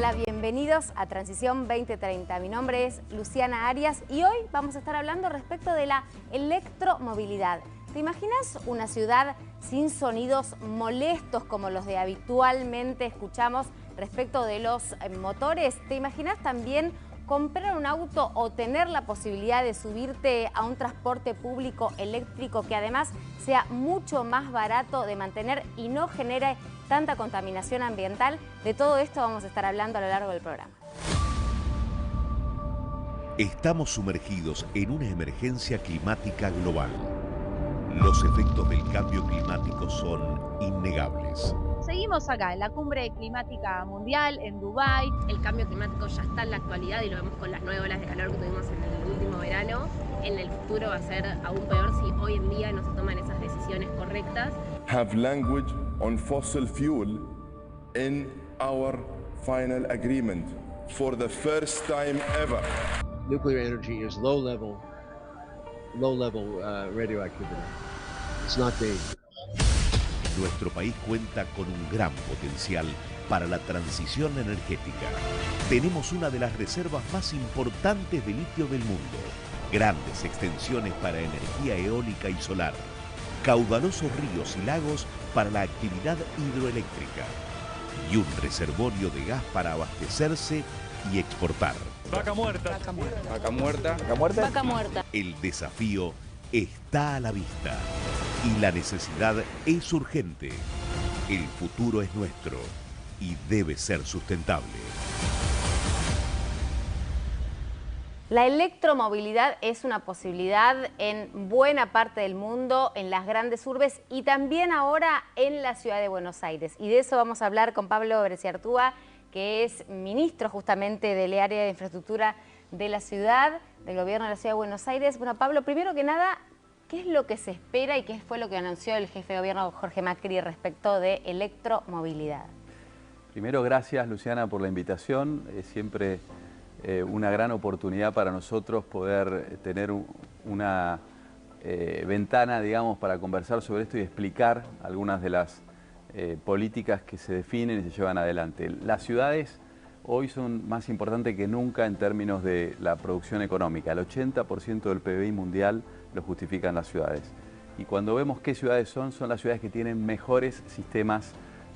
Hola, bienvenidos a Transición 2030. Mi nombre es Luciana Arias y hoy vamos a estar hablando respecto de la electromovilidad. ¿Te imaginas una ciudad sin sonidos molestos como los de habitualmente escuchamos respecto de los motores? ¿Te imaginas también comprar un auto o tener la posibilidad de subirte a un transporte público eléctrico que además sea mucho más barato de mantener y no genere tanta contaminación ambiental? De todo esto vamos a estar hablando a lo largo del programa. Estamos sumergidos en una emergencia climática global. Los efectos del cambio climático son innegables. Seguimos acá en la cumbre climática mundial en Dubái. El cambio climático ya está en la actualidad y lo vemos con las 9 olas de calor que tuvimos en el último verano. En el futuro va a ser aún peor si hoy en día no se toman esas decisiones correctas. Have language on fossil fuel in our final agreement for the first time ever. Nuclear energy is low level radioactivity. It's not dangerous. Nuestro país cuenta con un gran potencial para la transición energética. Tenemos una de las reservas más importantes de litio del mundo, grandes extensiones para energía eólica y solar, caudalosos ríos y lagos para la actividad hidroeléctrica y un reservorio de gas para abastecerse y exportar. Vaca muerta. Vaca muerta. Vaca muerta. Vaca muerta. Vaca muerta. El desafío está a la vista y la necesidad es urgente. El futuro es nuestro y debe ser sustentable. La electromovilidad es una posibilidad en buena parte del mundo, en las grandes urbes y también ahora en la ciudad de Buenos Aires. Y de eso vamos a hablar con Pablo Bresciartúa, que es ministro justamente del área de infraestructura de la ciudad, del gobierno de la ciudad de Buenos Aires. Bueno, Pablo, primero que nada, ¿qué es lo que se espera y qué fue lo que anunció el jefe de gobierno Jorge Macri respecto de electromovilidad? Primero, gracias Luciana por la invitación. Es siempre una gran oportunidad para nosotros poder tener una ventana, digamos, para conversar sobre esto y explicar algunas de las políticas que se definen y se llevan adelante. Las ciudades hoy son más importantes que nunca en términos de la producción económica. El 80% del PBI mundial lo justifican las ciudades. Y cuando vemos qué ciudades son las ciudades que tienen mejores sistemas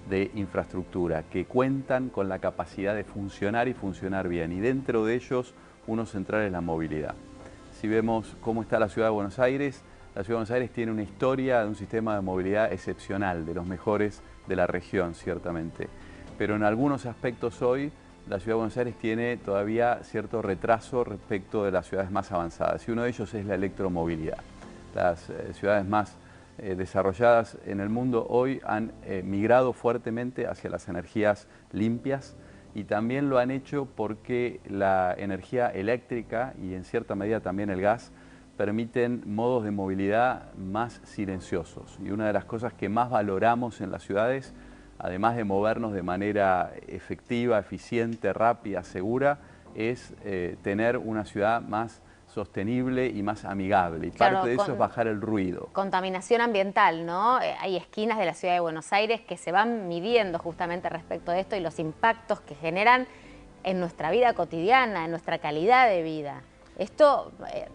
de infraestructura, que cuentan con la capacidad de funcionar y funcionar bien. Y dentro de ellos, uno central es la movilidad. Si vemos cómo está la ciudad de Buenos Aires, la ciudad de Buenos Aires tiene una historia de un sistema de movilidad excepcional, de los mejores de la región, ciertamente. Pero en algunos aspectos hoy, la ciudad de Buenos Aires tiene todavía cierto retraso respecto de las ciudades más avanzadas. Y uno de ellos es la electromovilidad. Las ciudades más desarrolladas en el mundo hoy han migrado fuertemente hacia las energías limpias y también lo han hecho porque la energía eléctrica y en cierta medida también el gas permiten modos de movilidad más silenciosos. Y una de las cosas que más valoramos en las ciudades, además de movernos de manera efectiva, eficiente, rápida, segura, es tener una ciudad más sostenible y más amigable. Y claro, parte de eso es bajar el ruido. Contaminación ambiental, ¿no? Hay esquinas de la ciudad de Buenos Aires que se van midiendo justamente respecto de esto y los impactos que generan en nuestra vida cotidiana, en nuestra calidad de vida. Esto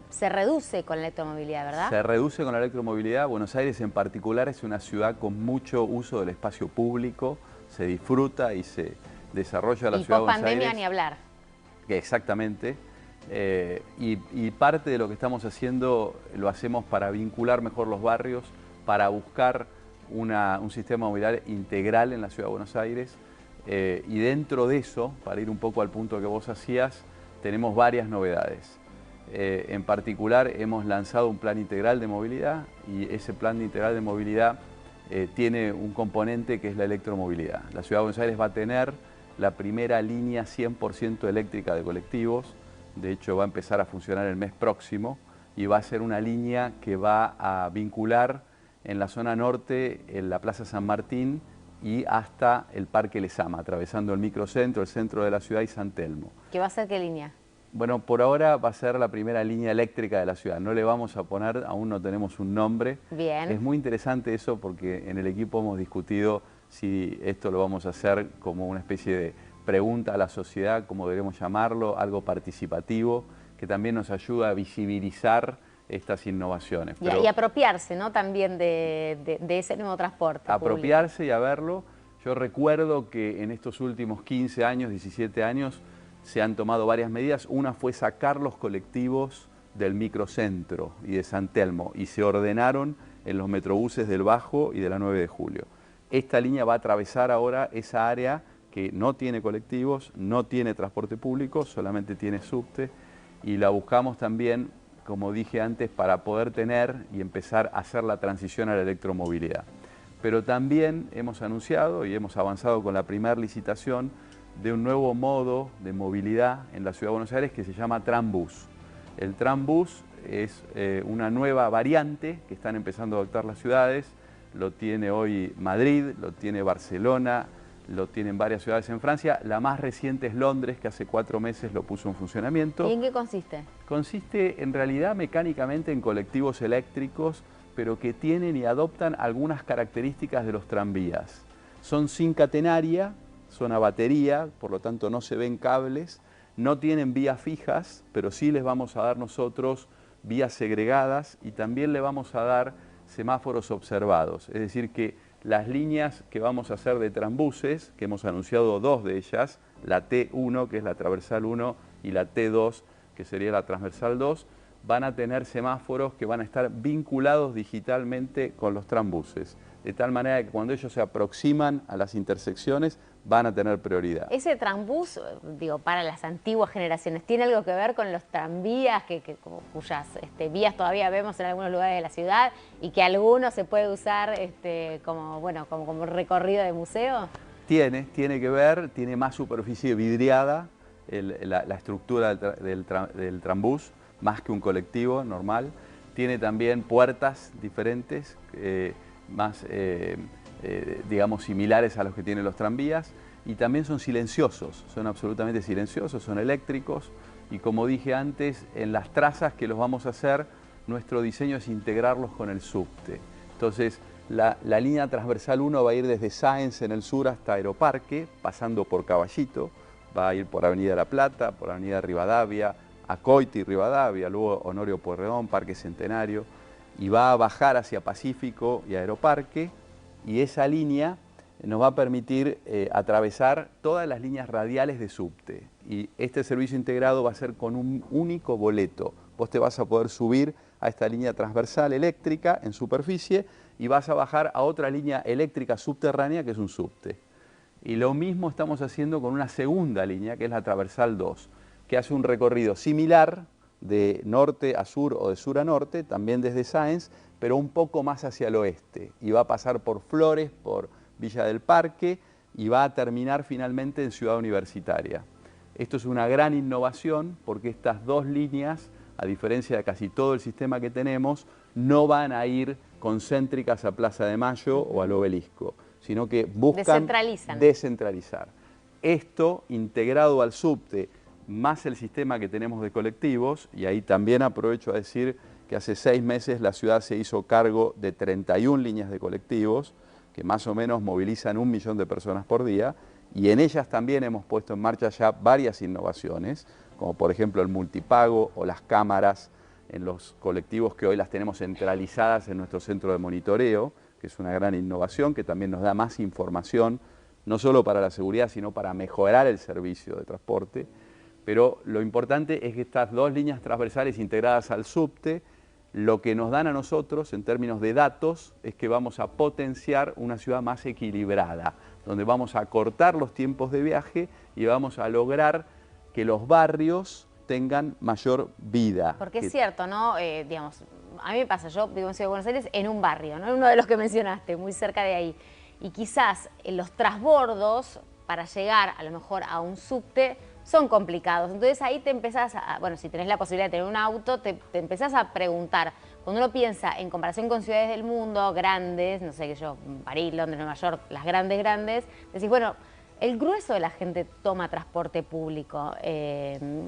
se reduce con la electromovilidad, ¿verdad? Se reduce con la electromovilidad. Buenos Aires en particular es una ciudad con mucho uso del espacio público, se disfruta y se desarrolla la ciudad de Buenos Aires. Y post-pandemia ni hablar. Exactamente. Y parte de lo que estamos haciendo lo hacemos para vincular mejor los barrios, para buscar un sistema de movilidad integral en la ciudad de Buenos Aires. Y dentro de eso, para ir un poco al punto que vos hacías, tenemos varias novedades. En particular hemos lanzado un plan integral de movilidad y ese plan integral de movilidad tiene un componente que es la electromovilidad. La ciudad de Buenos Aires va a tener la primera línea 100% eléctrica de colectivos. De hecho, va a empezar a funcionar el mes próximo y va a ser una línea que va a vincular en la zona norte, en la Plaza San Martín y hasta el Parque Lezama, atravesando el microcentro, el centro de la ciudad y San Telmo. ¿Qué va a ser qué línea? Bueno, por ahora va a ser la primera línea eléctrica de la ciudad. No le vamos a poner, aún no tenemos un nombre. Bien. Es muy interesante eso porque en el equipo hemos discutido si esto lo vamos a hacer como una especie de pregunta a la sociedad, como deberíamos llamarlo, algo participativo, que también nos ayuda a visibilizar estas innovaciones. Y apropiarse, ¿no?, también de ese nuevo transporte apropiarse público. Y a verlo. Yo recuerdo que en estos últimos 15 años, 17 años, se han tomado varias medidas. Una fue sacar los colectivos del microcentro y de San Telmo y se ordenaron en los metrobuses del Bajo y de la 9 de Julio. Esta línea va a atravesar ahora esa área que no tiene colectivos, no tiene transporte público, solamente tiene subte, y la buscamos también, como dije antes, para poder tener y empezar a hacer la transición a la electromovilidad. Pero también hemos anunciado y hemos avanzado con la primera licitación de un nuevo modo de movilidad en la Ciudad de Buenos Aires que se llama Trambús. El Trambús es una nueva variante que están empezando a adoptar las ciudades. Lo tiene hoy Madrid, lo tiene Barcelona, lo tienen varias ciudades en Francia. La más reciente es Londres, que hace 4 meses lo puso en funcionamiento. ¿Y en qué consiste? Consiste en realidad mecánicamente en colectivos eléctricos, pero que tienen y adoptan algunas características de los tranvías. Son sin catenaria, son a batería, por lo tanto no se ven cables, no tienen vías fijas, pero sí les vamos a dar nosotros vías segregadas y también le vamos a dar semáforos observados. Es decir que las líneas que vamos a hacer de Trambuses, que hemos anunciado 2 de ellas, la T1, que es la transversal 1, y la T2, que sería la transversal 2, van a tener semáforos que van a estar vinculados digitalmente con los Trambuses, de tal manera que cuando ellos se aproximan a las intersecciones van a tener prioridad. Ese Trambús, digo, para las antiguas generaciones, ¿tiene algo que ver con los tranvías cuyas vías todavía vemos en algunos lugares de la ciudad y que algunos se puede usar como recorrido de museo? Tiene que ver, tiene más superficie vidriada la estructura del Trambús, más que un colectivo normal. Tiene también puertas diferentes, digamos, similares a los que tienen los tranvías, y también son silenciosos, son absolutamente silenciosos, son eléctricos, y como dije antes, en las trazas que los vamos a hacer, nuestro diseño es integrarlos con el subte. Entonces, la línea transversal 1 va a ir desde Sáenz en el sur hasta Aeroparque, pasando por Caballito, va a ir por Avenida La Plata, por Avenida Rivadavia, Acoiti y Rivadavia, luego Honorio Pueyrredón, Parque Centenario, y va a bajar hacia Pacífico y Aeroparque, y esa línea nos va a permitir atravesar todas las líneas radiales de subte. Y este servicio integrado va a ser con un único boleto. Vos te vas a poder subir a esta línea transversal eléctrica en superficie y vas a bajar a otra línea eléctrica subterránea que es un subte. Y lo mismo estamos haciendo con una segunda línea que es la transversal 2, que hace un recorrido similar de norte a sur o de sur a norte, también desde Sáenz, pero un poco más hacia el oeste. Y va a pasar por Flores, por Villa del Parque y va a terminar finalmente en Ciudad Universitaria. Esto es una gran innovación porque estas 2 líneas, a diferencia de casi todo el sistema que tenemos, no van a ir concéntricas a Plaza de Mayo o al Obelisco, sino que buscan descentralizar. Esto integrado al subte, más el sistema que tenemos de colectivos, y ahí también aprovecho a decir que hace 6 meses la ciudad se hizo cargo de 31 líneas de colectivos, que más o menos movilizan 1 millón de personas por día, y en ellas también hemos puesto en marcha ya varias innovaciones, como por ejemplo el multipago o las cámaras en los colectivos que hoy las tenemos centralizadas en nuestro centro de monitoreo, que es una gran innovación que también nos da más información, no solo para la seguridad, sino para mejorar el servicio de transporte. Pero lo importante es que estas 2 líneas transversales integradas al subte, lo que nos dan a nosotros en términos de datos es que vamos a potenciar una ciudad más equilibrada, donde vamos a acortar los tiempos de viaje y vamos a lograr que los barrios tengan mayor vida. Porque es cierto, ¿no? Digamos, a mí me pasa, yo vivo en Ciudad de Buenos Aires en un barrio, ¿no? En uno de los que mencionaste, muy cerca de ahí. Y quizás los transbordos para llegar a lo mejor a un subte son complicados. Entonces ahí te empezás bueno, si tenés la posibilidad de tener un auto, te empezás a preguntar. Cuando uno piensa en comparación con ciudades del mundo grandes, no sé qué yo, París, Londres, Nueva York, las grandes, decís, bueno, el grueso de la gente toma transporte público.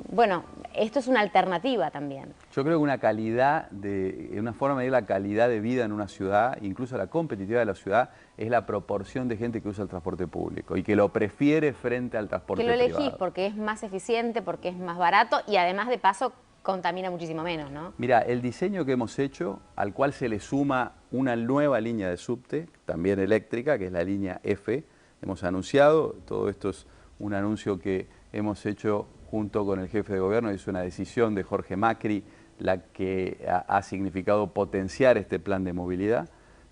Bueno, esto es una alternativa también. Yo creo que una forma de medir la calidad de vida en una ciudad, incluso la competitividad de la ciudad, es la proporción de gente que usa el transporte público y que lo prefiere frente al transporte privado. Que lo elegís porque es más eficiente, porque es más barato y además de paso contamina muchísimo menos, ¿no? Mira, el diseño que hemos hecho, al cual se le suma una nueva línea de subte, también eléctrica, que es la línea F, hemos anunciado, todo esto es un anuncio que hemos hecho junto con el jefe de gobierno, es una decisión de Jorge Macri, la que ha significado potenciar este plan de movilidad.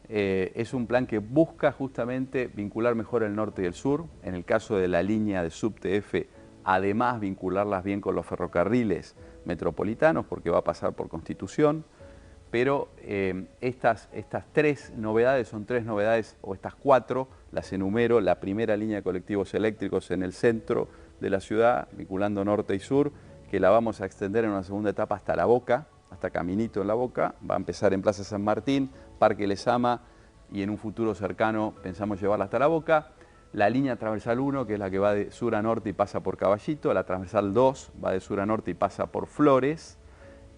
Es un plan que busca justamente vincular mejor el norte y el sur, en el caso de la línea de subte F, además vincularlas bien con los ferrocarriles metropolitanos, porque va a pasar por Constitución, pero estas tres novedades son tres novedades, o estas cuatro, las enumero: la primera línea de colectivos eléctricos en el centro de la ciudad, vinculando norte y sur, que la vamos a extender en una segunda etapa hasta La Boca, hasta Caminito en La Boca, va a empezar en Plaza San Martín, Parque Lezama, y en un futuro cercano pensamos llevarla hasta La Boca. La línea transversal 1, que es la que va de sur a norte y pasa por Caballito, la transversal 2 va de sur a norte y pasa por Flores,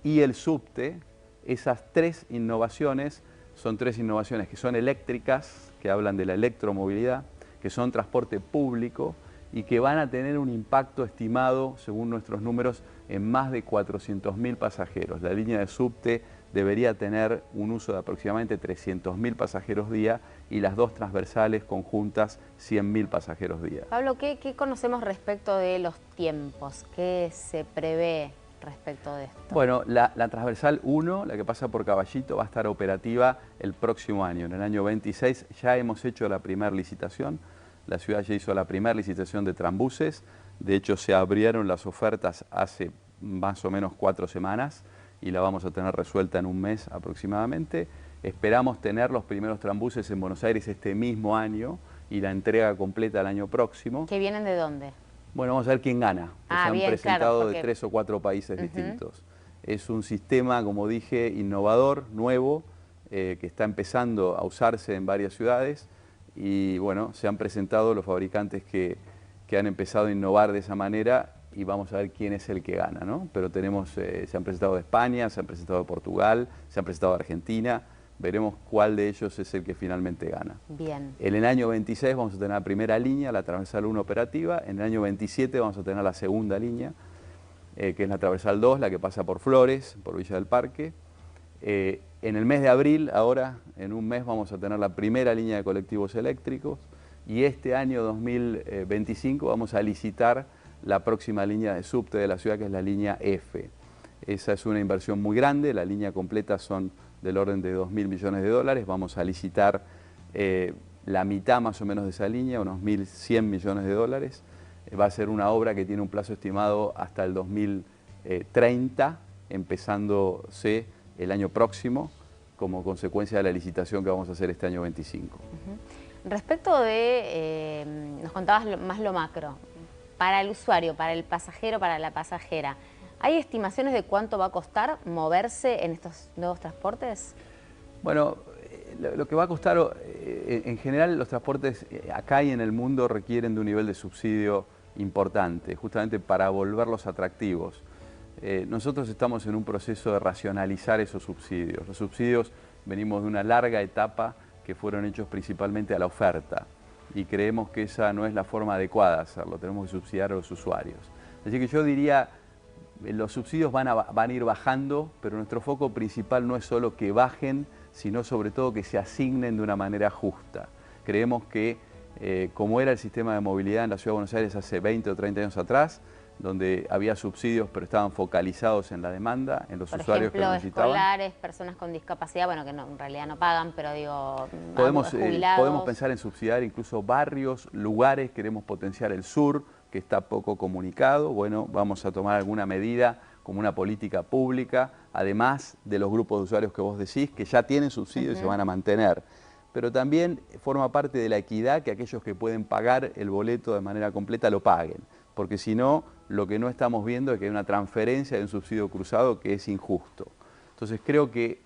y el subte. Esas tres innovaciones son tres innovaciones que son eléctricas, que hablan de la electromovilidad, que son transporte público y que van a tener un impacto estimado, según nuestros números, en más de 400.000 pasajeros. La línea de subte debería tener un uso de aproximadamente 300.000 pasajeros día y las dos transversales conjuntas 100.000 pasajeros día. Pablo, ¿qué conocemos respecto de los tiempos? ¿Qué se prevé respecto de esto? Bueno, la transversal 1, la que pasa por Caballito, va a estar operativa el próximo año. En el año 26 ya hemos hecho la primera licitación. La ciudad ya hizo la primera licitación de tranbuses. De hecho, se abrieron las ofertas hace más o menos 4 semanas y la vamos a tener resuelta en un mes aproximadamente. Esperamos tener los primeros tranbuses en Buenos Aires este mismo año y la entrega completa el año próximo. ¿Que vienen de dónde? Bueno, vamos a ver quién gana. Se han bien, presentado claro, porque... de 3 o 4 países distintos. Es un sistema, como dije, innovador, nuevo, que está empezando a usarse en varias ciudades y bueno, se han presentado los fabricantes que han empezado a innovar de esa manera y vamos a ver quién es el que gana, ¿no? Pero tenemos, se han presentado de España, se han presentado de Portugal, se han presentado de Argentina, veremos cuál de ellos es el que finalmente gana. Bien. En el año 26 vamos a tener la primera línea, la transversal 1 operativa, en el año 27 vamos a tener la segunda línea, que es la transversal 2, la que pasa por Flores, por Villa del Parque. En el mes de abril, ahora, en un mes, vamos a tener la primera línea de colectivos eléctricos y este año 2025 vamos a licitar la próxima línea de subte de la ciudad, que es la línea F. Esa es una inversión muy grande, la línea completa son del orden de 2.000 millones de dólares, vamos a licitar la mitad más o menos de esa línea, unos 1.100 millones de dólares. Va a ser una obra que tiene un plazo estimado hasta el 2030, empezándose el año próximo, como consecuencia de la licitación que vamos a hacer este año 25. Respecto de, nos contabas más lo macro, para el usuario, para el pasajero, para la pasajera, ¿hay estimaciones de cuánto va a costar moverse en estos nuevos transportes? Bueno, lo que va a costar, en general los transportes acá y en el mundo requieren de un nivel de subsidio importante, justamente para volverlos atractivos. Nosotros estamos en un proceso de racionalizar esos subsidios. Los subsidios venimos de una larga etapa que fueron hechos principalmente a la oferta y creemos que esa no es la forma adecuada de hacerlo, tenemos que subsidiar a los usuarios. Así que yo diría, los subsidios van a ir bajando, pero nuestro foco principal no es solo que bajen, sino sobre todo que se asignen de una manera justa. Creemos que, como era el sistema de movilidad en la Ciudad de Buenos Aires hace 20 o 30 años atrás, donde había subsidios pero estaban focalizados en la demanda, en los usuarios que lo necesitaban. Por ejemplo, escolares, personas con discapacidad, bueno, que no, en realidad no pagan, pero digo, jubilados. Podemos pensar en subsidiar incluso barrios, lugares, queremos potenciar el sur, que está poco comunicado. Bueno, vamos a tomar alguna medida como una política pública, además de los grupos de usuarios que vos decís, que ya tienen subsidios y se van a mantener. Pero también forma parte de la equidad que aquellos que pueden pagar el boleto de manera completa lo paguen, porque si no, lo que no estamos viendo es que hay una transferencia de un subsidio cruzado que es injusto. Entonces creo que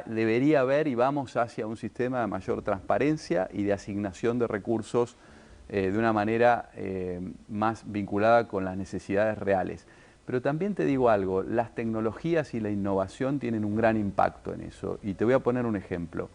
debería haber y vamos hacia un sistema de mayor transparencia y de asignación de recursos de una manera más vinculada con las necesidades reales. Pero también te digo algo, las tecnologías y la innovación tienen un gran impacto en eso. Y te voy a poner un ejemplo.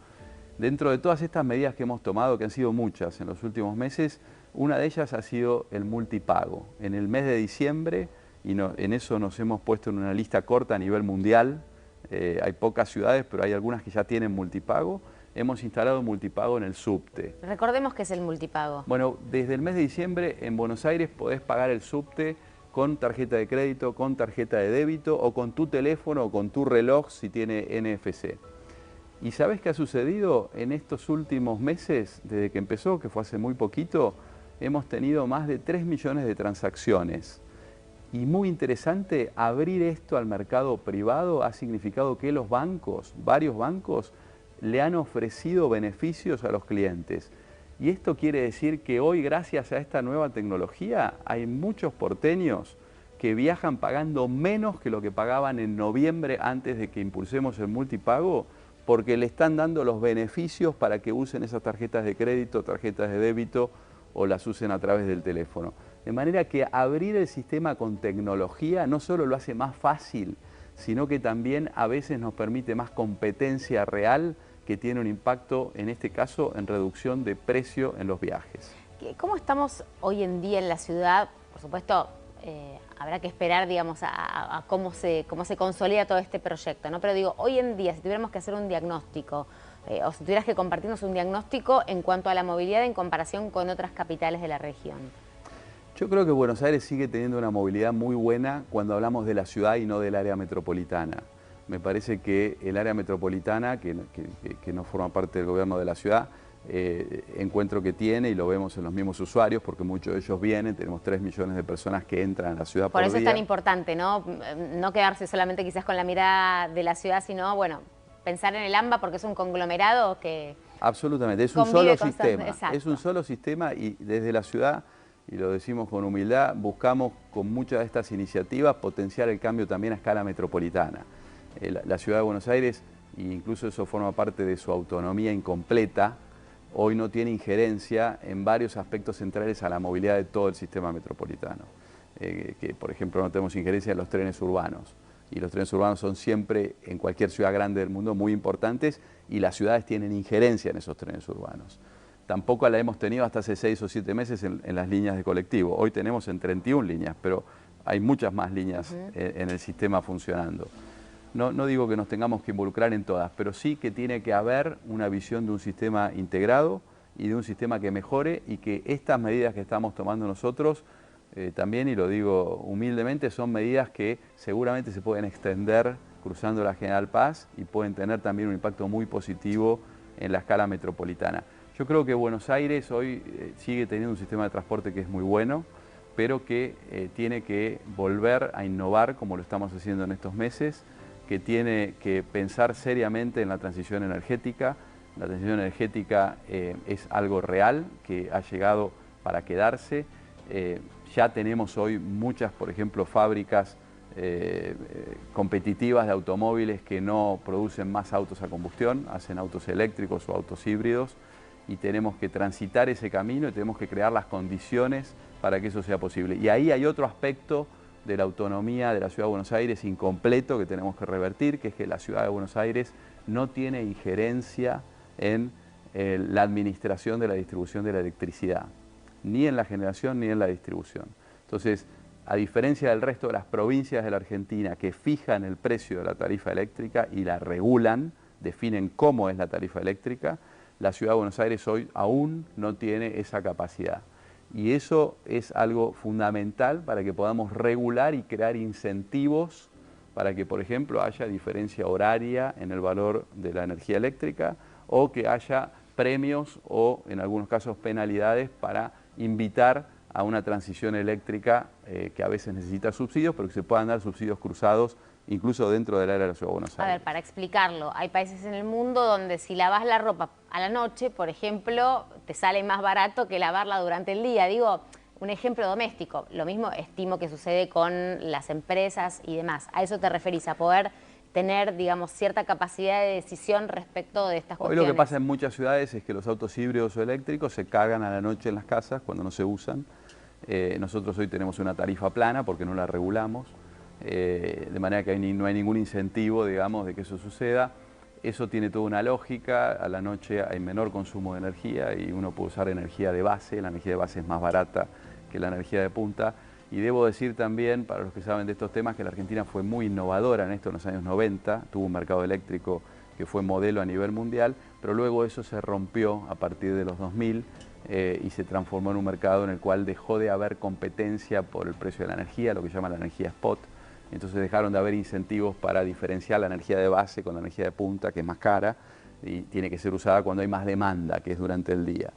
Dentro de todas estas medidas que hemos tomado, que han sido muchas en los últimos meses, una de ellas ha sido el multipago. En el mes de diciembre, en eso nos hemos puesto en una lista corta a nivel mundial, hay pocas ciudades, pero hay algunas que ya tienen multipago. Hemos instalado multipago en el subte. Recordemos qué es el multipago. Bueno, desde el mes de diciembre en Buenos Aires podés pagar el subte con tarjeta de crédito, con tarjeta de débito o con tu teléfono o con tu reloj si tiene NFC. ¿Y sabés qué ha sucedido en estos últimos meses, desde que empezó, que fue hace muy poquito? Hemos tenido más de 3 millones de transacciones. Y muy interesante, abrir esto al mercado privado ha significado que los bancos, varios bancos, le han ofrecido beneficios a los clientes. Y esto quiere decir que hoy, gracias a esta nueva tecnología, hay muchos porteños que viajan pagando menos que lo que pagaban en noviembre antes de que impulsemos el multipago, porque le están dando los beneficios para que usen esas tarjetas de crédito, tarjetas de débito o las usen a través del teléfono. De manera que abrir el sistema con tecnología no solo lo hace más fácil, sino que también a veces nos permite más competencia real que tiene un impacto, en este caso, en reducción de precio en los viajes. ¿Cómo estamos hoy en día en la ciudad? Por supuesto, habrá que esperar, digamos, a cómo se consolida todo este proyecto, ¿no? Pero digo, hoy en día, si tuviéramos que hacer un diagnóstico, o si tuvieras que compartirnos un diagnóstico en cuanto a la movilidad en comparación con otras capitales de la región. Yo creo que Buenos Aires sigue teniendo una movilidad muy buena cuando hablamos de la ciudad y no del área metropolitana. Me parece que el área metropolitana, que no forma parte del gobierno de la ciudad, encuentro que tiene, y lo vemos en los mismos usuarios, porque muchos de ellos vienen, tenemos 3 millones de personas que entran a la ciudad por día. Por eso es tan importante, ¿no? No quedarse solamente quizás con la mirada de la ciudad, sino, bueno, pensar en el AMBA porque es un conglomerado que... Absolutamente, es un solo sistema. Exacto. Es un solo sistema y desde la ciudad, y lo decimos con humildad, buscamos con muchas de estas iniciativas potenciar el cambio también a escala metropolitana. La ciudad de Buenos Aires, e incluso eso forma parte de su autonomía incompleta, hoy no tiene injerencia en varios aspectos centrales a la movilidad de todo el sistema metropolitano. Que por ejemplo no tenemos injerencia en los trenes urbanos. Y los trenes urbanos son siempre, en cualquier ciudad grande del mundo, muy importantes, y las ciudades tienen injerencia en esos trenes urbanos. Tampoco la hemos tenido hasta hace 6 o 7 meses en las líneas de colectivo. Hoy tenemos en 31 líneas, pero hay muchas más líneas en el sistema funcionando. No digo que nos tengamos que involucrar en todas, pero sí que tiene que haber una visión de un sistema integrado y de un sistema que mejore, y que estas medidas que estamos tomando nosotros también, y lo digo humildemente, son medidas que seguramente se pueden extender cruzando la General Paz y pueden tener también un impacto muy positivo en la escala metropolitana. Yo creo que Buenos Aires hoy sigue teniendo un sistema de transporte que es muy bueno, pero que tiene que volver a innovar como lo estamos haciendo en estos meses, que tiene que pensar seriamente en la transición energética. La transición energética es algo real, que ha llegado para quedarse. Ya tenemos hoy muchas, por ejemplo, fábricas competitivas de automóviles que no producen más autos a combustión, hacen autos eléctricos o autos híbridos, y tenemos que transitar ese camino y tenemos que crear las condiciones para que eso sea posible. Y ahí hay otro aspecto de la autonomía de la Ciudad de Buenos Aires incompleto que tenemos que revertir, que es que la Ciudad de Buenos Aires no tiene injerencia en la administración de la distribución de la electricidad, ni en la generación ni en la distribución. Entonces, a diferencia del resto de las provincias de la Argentina que fijan el precio de la tarifa eléctrica y la regulan, definen cómo es la tarifa eléctrica, la Ciudad de Buenos Aires hoy aún no tiene esa capacidad. Y eso es algo fundamental para que podamos regular y crear incentivos para que, por ejemplo, haya diferencia horaria en el valor de la energía eléctrica, o que haya premios o, en algunos casos, penalidades para invitar a una transición eléctrica que a veces necesita subsidios, pero que se puedan dar subsidios cruzados incluso dentro del área de la Ciudad de Buenos Aires. A ver, para explicarlo, hay países en el mundo donde si lavas la ropa a la noche, por ejemplo, te sale más barato que lavarla durante el día. Digo, un ejemplo doméstico. Lo mismo estimo que sucede con las empresas y demás. ¿A eso te referís? ¿A poder tener, digamos, cierta capacidad de decisión respecto de estas cuestiones. Hoy lo que pasa en muchas ciudades es que los autos híbridos o eléctricos se cargan a la noche en las casas cuando no se usan. Nosotros hoy tenemos una tarifa plana porque no la regulamos, de manera que no hay ningún incentivo, digamos, de que eso suceda. Eso tiene toda una lógica, a la noche hay menor consumo de energía y uno puede usar energía de base, la energía de base es más barata que la energía de punta. Y debo decir también, para los que saben de estos temas, que la Argentina fue muy innovadora en esto en los años 90, tuvo un mercado eléctrico que fue modelo a nivel mundial, pero luego eso se rompió a partir de los 2000 y se transformó en un mercado en el cual dejó de haber competencia por el precio de la energía, lo que llama la energía spot. Entonces dejaron de haber incentivos para diferenciar la energía de base con la energía de punta, que es más cara y tiene que ser usada cuando hay más demanda, que es durante el día.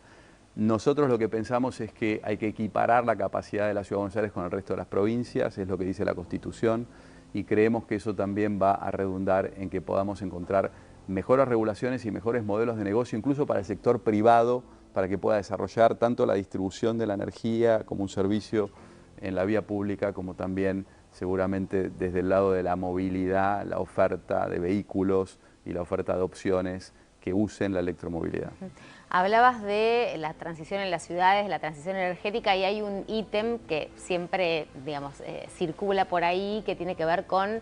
Nosotros lo que pensamos es que hay que equiparar la capacidad de la Ciudad de Buenos Aires con el resto de las provincias, es lo que dice la Constitución, y creemos que eso también va a redundar en que podamos encontrar mejores regulaciones y mejores modelos de negocio, incluso para el sector privado, para que pueda desarrollar tanto la distribución de la energía como un servicio en la vía pública, como también seguramente desde el lado de la movilidad, la oferta de vehículos y la oferta de opciones que usen la electromovilidad. Hablabas de la transición en las ciudades, la transición energética, y hay un ítem que siempre, digamos, circula por ahí, que tiene que ver con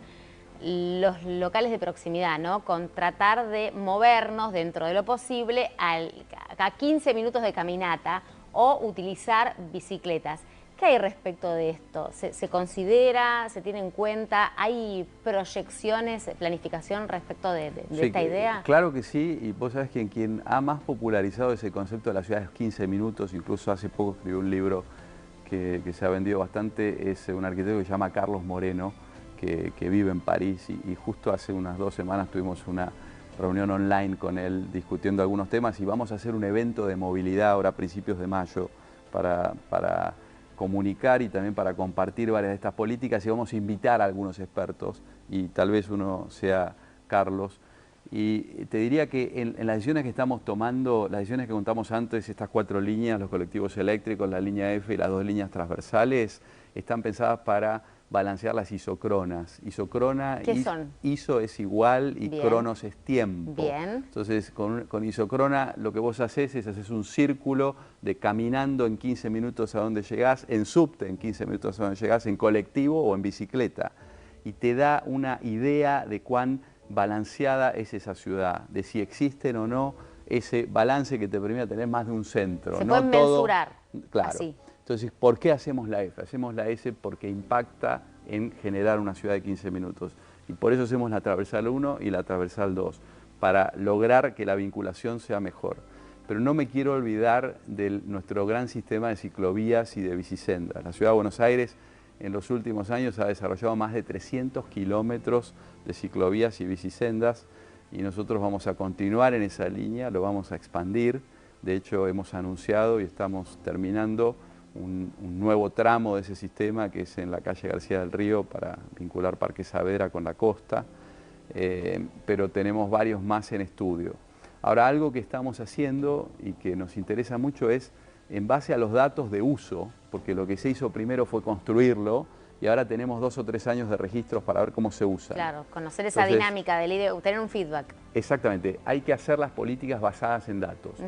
los locales de proximidad, ¿no? Con tratar de movernos dentro de lo posible a 15 minutos de caminata o utilizar bicicletas. ¿Qué hay respecto de esto? ¿Se considera, se tiene en cuenta? ¿Hay proyecciones, planificación respecto de esta idea? Claro que sí, y vos sabés que quien ha más popularizado ese concepto de la ciudad de los 15 minutos, incluso hace poco escribió un libro que se ha vendido bastante, es un arquitecto que se llama Carlos Moreno, que vive en París, y justo hace unas 2 semanas tuvimos una reunión online con él discutiendo algunos temas, y vamos a hacer un evento de movilidad ahora a principios de mayo para comunicar y también para compartir varias de estas políticas, y vamos a invitar a algunos expertos, y tal vez uno sea Carlos. Y te diría que en las decisiones que estamos tomando, las decisiones que contamos antes, estas 4 líneas, los colectivos eléctricos, la línea F y las 2 líneas transversales, están pensadas para balancear las isocronas. Isocrona, ¿qué son? Iso es igual y Bien. cronos es tiempo. Bien. Entonces, con isocrona lo que vos haces un círculo de caminando en 15 minutos a donde llegás, en subte en 15 minutos a donde llegás, en colectivo o en bicicleta. Y te da una idea de cuán balanceada es esa ciudad, de si existen o no ese balance que te permite tener más de un centro. Se no pueden todo, mensurar. claro. Así. Entonces, ¿por qué hacemos la F? Hacemos la S porque impacta en generar una ciudad de 15 minutos. Y por eso hacemos la transversal 1 y la transversal 2, para lograr que la vinculación sea mejor. Pero no me quiero olvidar de nuestro gran sistema de ciclovías y de bicisendas. La Ciudad de Buenos Aires en los últimos años ha desarrollado más de 300 kilómetros de ciclovías y bicisendas, y nosotros vamos a continuar en esa línea, lo vamos a expandir. De hecho, hemos anunciado y estamos terminando un nuevo tramo de ese sistema, que es en la calle García del Río, para vincular Parque Saavedra con la costa, pero tenemos varios más en estudio. Ahora, algo que estamos haciendo y que nos interesa mucho es, en base a los datos de uso, porque lo que se hizo primero fue construirlo, y ahora tenemos 2 o 3 años de registros para ver cómo se usa. Claro, conocer esa dinámica, tener un feedback. Exactamente, hay que hacer las políticas basadas en datos.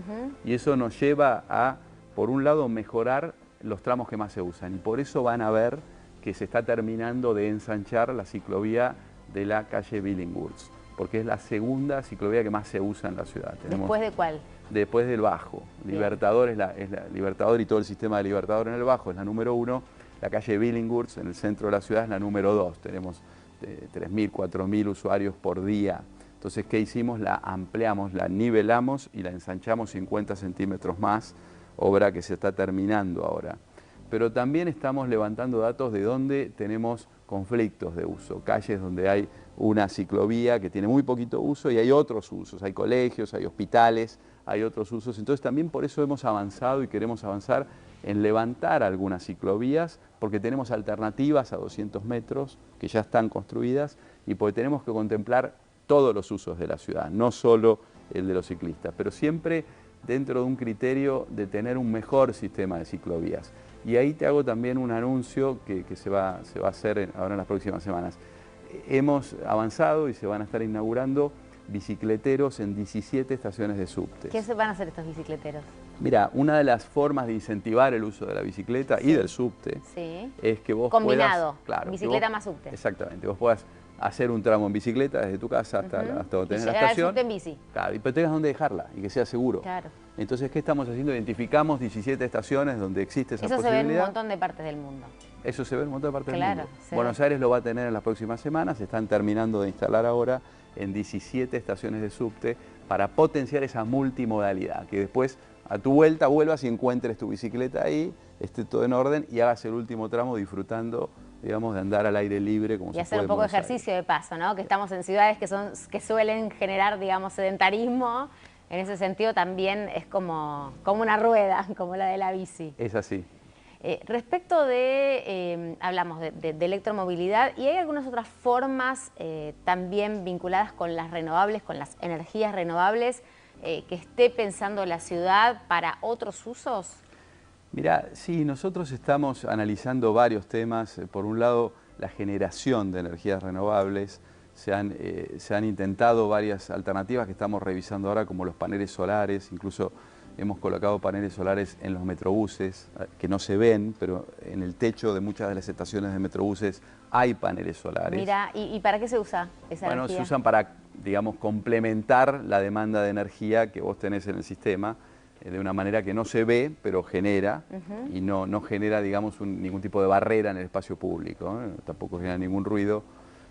Y eso nos lleva a, por un lado, mejorar los tramos que más se usan, y por eso van a ver que se está terminando de ensanchar la ciclovía de la calle Billinghurst, porque es la segunda ciclovía que más se usa en la ciudad. ¿Después de cuál? Después del Bajo. Libertador es la Libertador, y todo el sistema de Libertador en el Bajo es la número 1, la calle Billinghurst en el centro de la ciudad es la número 2, tenemos 3.000, 4.000 usuarios por día. Entonces, ¿qué hicimos? La ampliamos, la nivelamos y la ensanchamos 50 centímetros más, obra que se está terminando ahora. Pero también estamos levantando datos de dónde tenemos conflictos de uso, calles donde hay una ciclovía que tiene muy poquito uso y hay otros usos, hay colegios, hay hospitales, hay otros usos. Entonces también por eso hemos avanzado y queremos avanzar en levantar algunas ciclovías, porque tenemos alternativas a 200 metros que ya están construidas, y porque tenemos que contemplar todos los usos de la ciudad, no solo el de los ciclistas, pero siempre dentro de un criterio de tener un mejor sistema de ciclovías. Y ahí te hago también un anuncio que se va a hacer ahora en las próximas semanas. hemos avanzado y se van a estar inaugurando bicicleteros en 17 estaciones de subte. ¿Qué se van a hacer estos bicicleteros? Mira, una de las formas de incentivar el uso de la bicicleta y del subte es que vos combinado, puedas... Claro, bicicleta más subte. Exactamente, vos puedas hacer un tramo en bicicleta desde tu casa hasta donde tenés la estación. Subte en bici. Claro, pero tengas dónde dejarla y que sea seguro. Claro. Entonces, ¿qué estamos haciendo? Identificamos 17 estaciones donde existe esa posibilidad. Eso se ve en un montón de partes del mundo. Eso se ve en un montón de partes del mundo. Sí. Buenos Aires lo va a tener en las próximas semanas, se están terminando de instalar ahora en 17 estaciones de subte para potenciar esa multimodalidad, que después a tu vuelta vuelvas y encuentres tu bicicleta ahí, esté todo en orden y hagas el último tramo disfrutando, digamos, de andar al aire libre como se puede. Y hacer un poco de ejercicio de paso, ¿no? Que estamos en ciudades que suelen generar, digamos, sedentarismo. En ese sentido también es como una rueda, como la de la bici. Es así. Respecto de, hablamos de electromovilidad, y hay algunas otras formas también vinculadas con las renovables, con las energías renovables, que esté pensando la ciudad para otros usos. Mira, sí, nosotros estamos analizando varios temas. Por un lado, la generación de energías renovables. Se han intentado varias alternativas que estamos revisando ahora, como los paneles solares. Incluso hemos colocado paneles solares en los metrobuses, que no se ven, pero en el techo de muchas de las estaciones de metrobuses hay paneles solares. Mira, ¿y para qué se usa esa energía? Bueno, se usan para, digamos, complementar la demanda de energía que vos tenés en el sistema, de una manera que no se ve, pero genera, y no genera, digamos, ningún tipo de barrera en el espacio público, tampoco genera ningún ruido.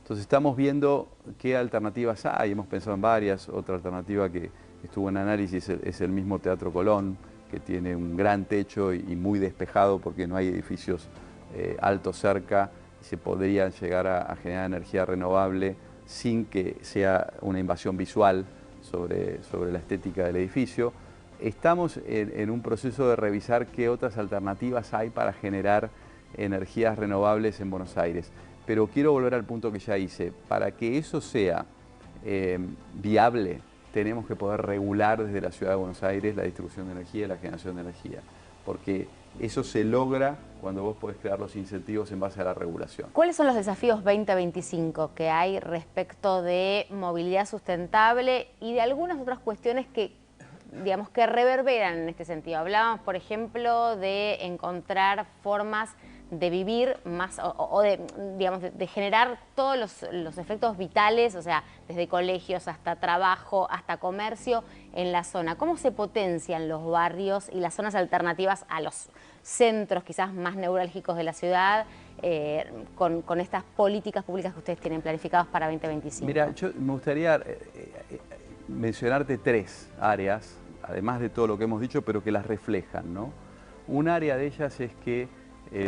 Entonces estamos viendo qué alternativas hay, hemos pensado en varias. Otra alternativa que estuvo en análisis es el mismo Teatro Colón, que tiene un gran techo y muy despejado porque no hay edificios altos cerca, y se podría llegar a generar energía renovable sin que sea una invasión visual sobre la estética del edificio. Estamos en un proceso de revisar qué otras alternativas hay para generar energías renovables en Buenos Aires. Pero quiero volver al punto que ya hice. Para que eso sea viable, tenemos que poder regular desde la Ciudad de Buenos Aires la distribución de energía y la generación de energía. Porque eso se logra cuando vos podés crear los incentivos en base a la regulación. ¿Cuáles son los desafíos 2025 que hay respecto de movilidad sustentable y de algunas otras cuestiones que, digamos, que reverberan en este sentido? Hablábamos, por ejemplo, de encontrar formas de vivir más o de, digamos, de generar todos los efectos vitales, o sea, desde colegios hasta trabajo, hasta comercio en la zona. ¿Cómo se potencian los barrios y las zonas alternativas a los centros quizás más neurálgicos de la ciudad con estas políticas públicas que ustedes tienen planificadas para 2025? Mira, yo me gustaría mencionarte 3 áreas, además de todo lo que hemos dicho, pero que las reflejan, ¿no? Un área de ellas es que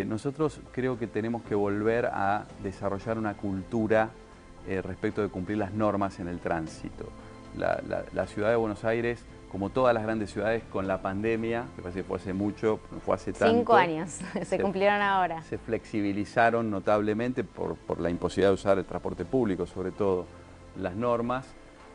nosotros creo que tenemos que volver a desarrollar una cultura respecto de cumplir las normas en el tránsito. La ciudad de Buenos Aires, como todas las grandes ciudades, con la pandemia, me parece que fue hace mucho, no fue hace tanto. 5 años, se cumplieron ahora. Se flexibilizaron notablemente por la imposibilidad de usar el transporte público, sobre todo, las normas,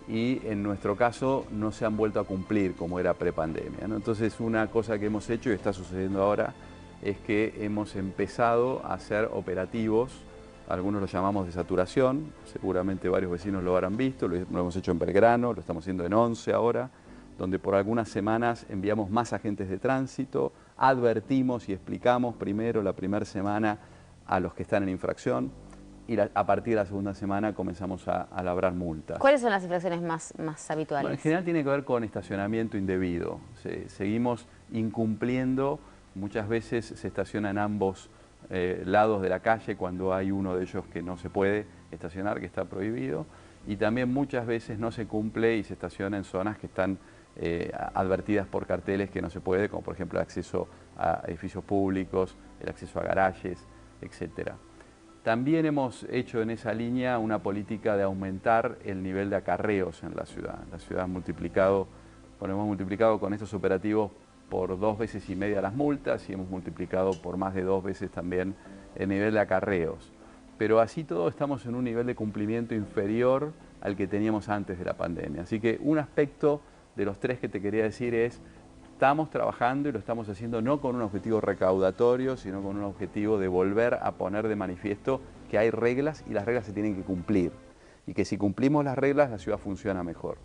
y en nuestro caso no se han vuelto a cumplir como era prepandemia, ¿no? Entonces, una cosa que hemos hecho y está sucediendo ahora es que hemos empezado a hacer operativos, algunos los llamamos de saturación, seguramente varios vecinos lo habrán visto, lo hemos hecho en Belgrano, lo estamos haciendo en Once ahora, donde por algunas semanas enviamos más agentes de tránsito, advertimos y explicamos primero la primera semana a los que están en infracción, y a partir de la segunda semana comenzamos a labrar multas. ¿Cuáles son las infracciones más habituales? Bueno, en general tiene que ver con estacionamiento indebido. Seguimos incumpliendo. Muchas veces se estaciona en ambos lados de la calle cuando hay uno de ellos que no se puede estacionar, que está prohibido. Y también muchas veces no se cumple y se estaciona en zonas que están advertidas por carteles que no se puede, como por ejemplo el acceso a edificios públicos, el acceso a garajes, etc. También hemos hecho en esa línea una política de aumentar el nivel de acarreos en la ciudad. La ciudad ha multiplicado, hemos multiplicado con estos operativos por 2,5 veces las multas y hemos multiplicado por más de 2 veces también el nivel de acarreos. Pero así todo estamos en un nivel de cumplimiento inferior al que teníamos antes de la pandemia. Así que un aspecto de los 3 que te quería decir es estamos trabajando y lo estamos haciendo no con un objetivo recaudatorio, sino con un objetivo de volver a poner de manifiesto que hay reglas y las reglas se tienen que cumplir. Y que si cumplimos las reglas, la ciudad funciona mejor.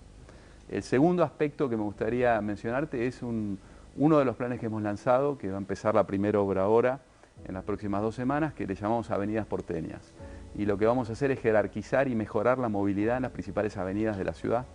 El segundo aspecto que me gustaría mencionarte es uno de los planes que hemos lanzado, que va a empezar la primera obra ahora, en las próximas 2 semanas, que le llamamos Avenidas Porteñas. Y lo que vamos a hacer es jerarquizar y mejorar la movilidad en las principales avenidas de la ciudad,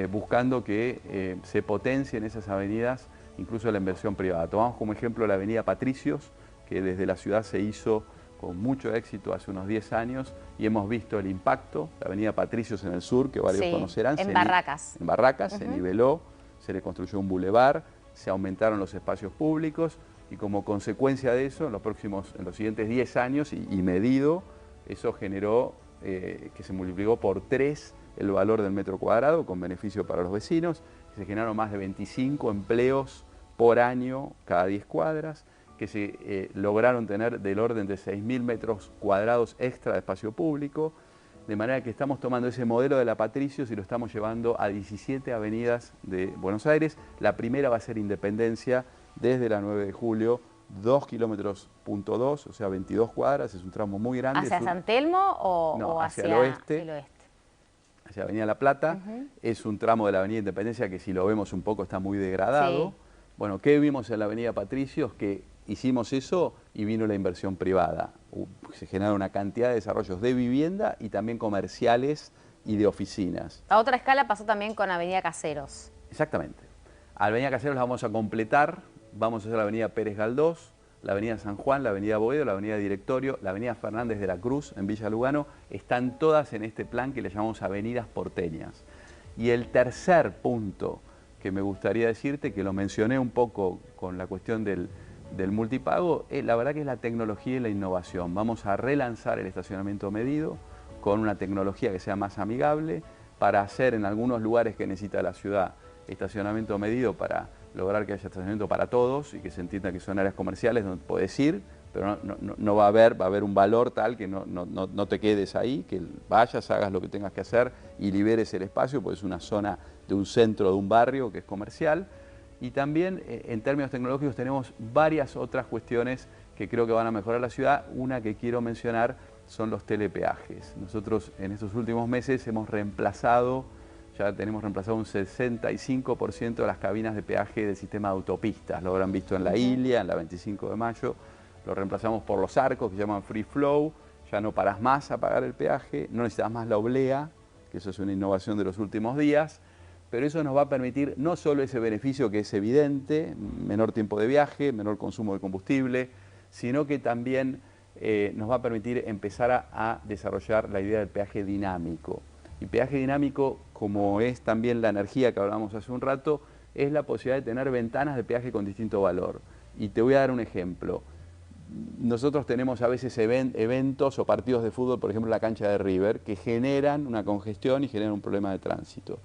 buscando que se potencien esas avenidas, incluso la inversión privada. Tomamos como ejemplo la avenida Patricios, que desde la ciudad se hizo con mucho éxito hace unos 10 años y hemos visto el impacto. La avenida Patricios en el sur, que varios conocerán. En Barracas. En Barracas, se niveló, se le construyó un bulevar, se aumentaron los espacios públicos y como consecuencia de eso, en los siguientes 10 años y medido, eso generó que se multiplicó por 3 el valor del metro cuadrado con beneficio para los vecinos, se generaron más de 25 empleos por año cada 10 cuadras, que se lograron tener del orden de 6.000 metros cuadrados extra de espacio público, de manera que estamos tomando ese modelo de la Patricios y lo estamos llevando a 17 avenidas de Buenos Aires. La primera va a ser Independencia desde la 9 de julio, 2,2 kilómetros, o sea 22 cuadras, es un tramo muy grande. ¿Hacia San Telmo o hacia el oeste? Hacia Avenida La Plata, es un tramo de la Avenida Independencia que si lo vemos un poco está muy degradado. Sí. Bueno, ¿qué vimos en la Avenida Patricios? Que hicimos eso y vino la inversión privada. Se generaron una cantidad de desarrollos de vivienda y también comerciales y de oficinas. A otra escala pasó también con Avenida Caseros. Exactamente. A Avenida Caseros la vamos a completar, vamos a hacer la Avenida Pérez Galdós, la Avenida San Juan, la Avenida Boedo, la Avenida Directorio, la Avenida Fernández de la Cruz en Villa Lugano, están todas en este plan que le llamamos Avenidas Porteñas. Y el tercer punto que me gustaría decirte, que lo mencioné un poco con la cuestión del multipago, la verdad que es la tecnología y la innovación. Vamos a relanzar el estacionamiento medido con una tecnología que sea más amigable para hacer en algunos lugares que necesita la ciudad estacionamiento medido para lograr que haya estacionamiento para todos y que se entienda que son áreas comerciales donde puedes ir, pero no va a haber un valor tal que no te quedes ahí, que vayas, hagas lo que tengas que hacer y liberes el espacio, porque es una zona de un centro de un barrio que es comercial. Y también en términos tecnológicos tenemos varias otras cuestiones que creo que van a mejorar la ciudad. Una que quiero mencionar son los telepeajes. Nosotros en estos últimos meses ya tenemos reemplazado un 65% de las cabinas de peaje del sistema de autopistas. Lo habrán visto en La Ilia, en la 25 de mayo. Lo reemplazamos por los arcos que se llaman Free Flow. Ya no parás más a pagar el peaje, no necesitas más la oblea, que eso es una innovación de los últimos días. Pero eso nos va a permitir no solo ese beneficio que es evidente, menor tiempo de viaje, menor consumo de combustible, sino que también nos va a permitir empezar a desarrollar la idea del peaje dinámico. Y peaje dinámico, como es también la energía que hablábamos hace un rato, es la posibilidad de tener ventanas de peaje con distinto valor. Y te voy a dar un ejemplo. Nosotros tenemos a veces eventos o partidos de fútbol, por ejemplo en la cancha de River, que generan una congestión y generan un problema de tránsito.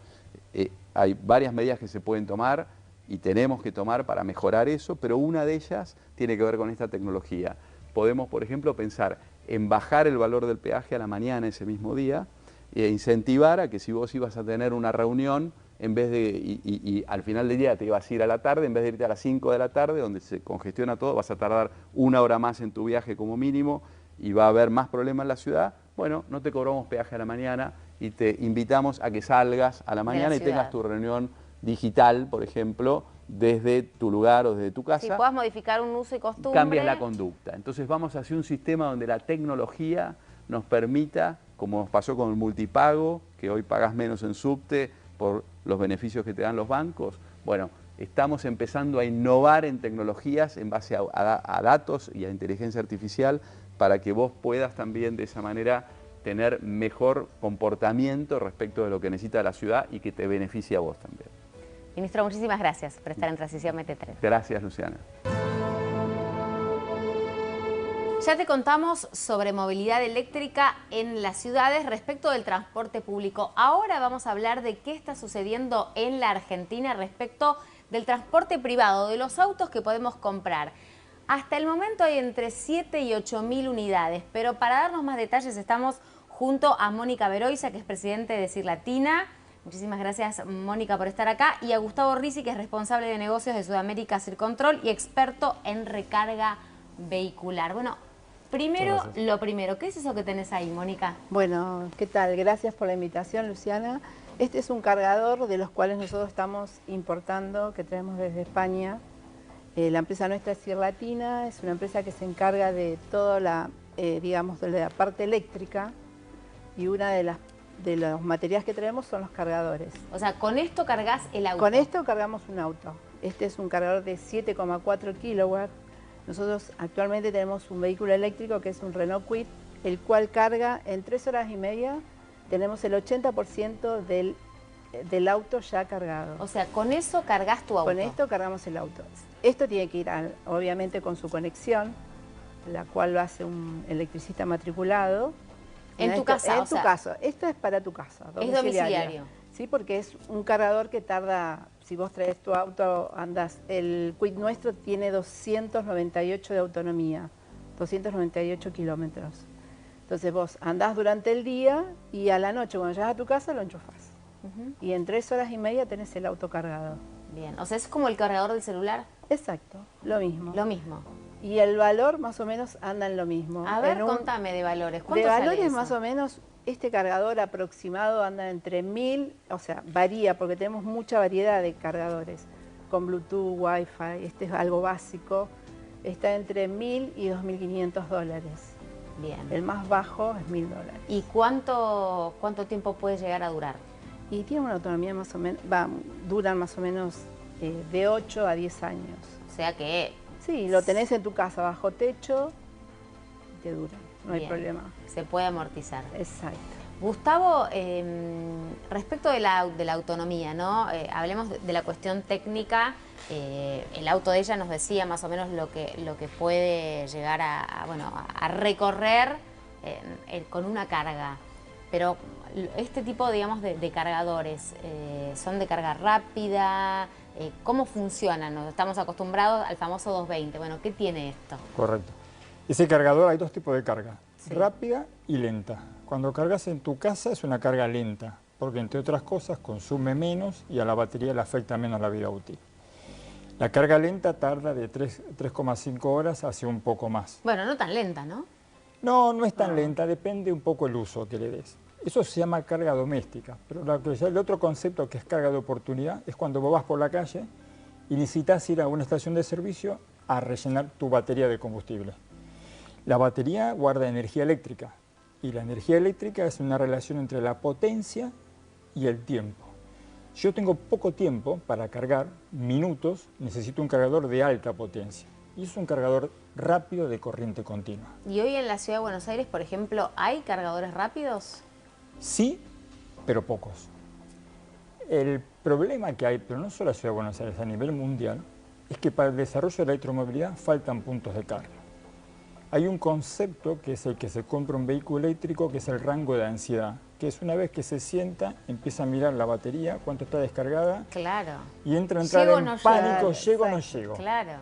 Hay varias medidas que se pueden tomar y tenemos que tomar para mejorar eso, pero una de ellas tiene que ver con esta tecnología. Podemos, por ejemplo, pensar en bajar el valor del peaje a la mañana ese mismo día e incentivar a que si vos ibas a tener una reunión, en vez de, y al final del día te ibas a ir a la tarde, en vez de irte a las 5 de la tarde, donde se congestiona todo, vas a tardar 1 hora más en tu viaje como mínimo y va a haber más problemas en la ciudad. Bueno, no te cobramos peaje a la mañana y te invitamos a que salgas a la mañana y tengas tu reunión digital, por ejemplo, desde tu lugar o desde tu casa. Si puedas modificar un uso y costumbre. Cambias la conducta. Entonces vamos hacia un sistema donde la tecnología nos permita, como nos pasó con el multipago, que hoy pagas menos en subte por los beneficios que te dan los bancos. Bueno, estamos empezando a innovar en tecnologías en base a datos y a inteligencia artificial para que vos puedas también de esa manera tener mejor comportamiento respecto de lo que necesita la ciudad y que te beneficie a vos también. Ministro, muchísimas gracias por estar en Transición 23. Gracias, Luciana. Ya te contamos sobre movilidad eléctrica en las ciudades respecto del transporte público. Ahora vamos a hablar de qué está sucediendo en la Argentina respecto del transporte privado, de los autos que podemos comprar. Hasta el momento hay entre 7 y 8.000 unidades, pero para darnos más detalles estamos junto a Mónica Veroiza, que es presidente de CIRLATINA. Muchísimas gracias, Mónica, por estar acá. Y a Gustavo Risi, que es responsable de negocios de Sudamérica Circontrol y experto en recarga vehicular. Bueno, primero, lo primero, ¿qué es eso que tenés ahí, Mónica? Bueno, ¿qué tal? Gracias por la invitación, Luciana. Este es un cargador de los cuales nosotros estamos importando, que traemos desde España. La empresa nuestra es Cirlatina, es una empresa que se encarga de toda la, digamos, de la parte eléctrica, y una de los materiales que traemos son los cargadores. O sea, ¿con esto cargas el auto? Con esto cargamos un auto. Este es un cargador de 7,4 kilowatts. Nosotros actualmente tenemos un vehículo eléctrico que es un Renault Kwid, el cual carga en 3 horas y media. Tenemos el 80% del auto ya cargado. O sea, con eso cargas tu auto. Con esto cargamos el auto. Esto tiene que ir, obviamente, con su conexión, la cual lo hace un electricista matriculado. En tu casa, En tu casa. Esto es para tu casa. Es domiciliario. Sí, porque es un cargador que tarda, si vos traes tu auto, andás. El Kwid nuestro tiene 298 de autonomía, 298 kilómetros. Entonces vos andás durante el día y a la noche, cuando llegas a tu casa, lo enchufás. Y en 3 horas y media tenés el auto cargado. Bien, o sea, es como el cargador del celular. Exacto, lo mismo. Lo mismo. Y el valor más o menos anda en lo mismo. A ver, contame de valores. De ¿Cuánto sale valores eso? más o menos, este cargador aproximado anda entre 1000, o sea, varía porque tenemos mucha variedad de cargadores. Con Bluetooth, Wi-Fi, este es algo básico. Está entre 1000 y 2500 dólares. Bien. El más bajo es 1000 dólares. ¿Y cuánto tiempo puede llegar a durar? Y tiene una autonomía más o menos, duran más o menos de 8 a 10 años. O sea que... Sí, lo tenés en tu casa bajo techo y te dura, no hay Bien. problema. Se puede amortizar. Exacto. Gustavo, respecto de la autonomía, ¿no? Hablemos de la cuestión técnica. El auto de ella nos decía más o menos lo que puede llegar a recorrer con una carga. Pero este tipo, digamos, de cargadores, ¿son de carga rápida? ¿Cómo funcionan? Nos estamos acostumbrados al famoso 220. Bueno, ¿qué tiene esto? Correcto. Ese cargador, hay dos tipos de carga, Sí. rápida y lenta. Cuando cargas en tu casa es una carga lenta, porque entre otras cosas consume menos y a la batería le afecta menos la vida útil. La carga lenta tarda de 3,5 horas hacia un poco más. Bueno, no tan lenta, ¿no? No, no es tan lenta, depende un poco el uso que le des. Eso se llama carga doméstica, pero el otro concepto que es carga de oportunidad es cuando vos vas por la calle y necesitas ir a una estación de servicio a rellenar tu batería de combustible. La batería guarda energía eléctrica y la energía eléctrica es una relación entre la potencia y el tiempo. Si yo tengo poco tiempo para cargar, minutos, necesito un cargador de alta potencia. Y es un cargador rápido de corriente continua. Y hoy en la Ciudad de Buenos Aires, por ejemplo, ¿hay cargadores rápidos? Sí, pero pocos. El problema que hay, pero no solo en la Ciudad de Buenos Aires, a nivel mundial, es que para el desarrollo de la electromovilidad faltan puntos de carga. Hay un concepto que es el que se compra un vehículo eléctrico, que es el rango de ansiedad, que es una vez que se sienta, empieza a mirar la batería, cuánto está descargada, Claro. y entra en ¿Llego o no pánico, llego? ¿llego o no llego? Claro.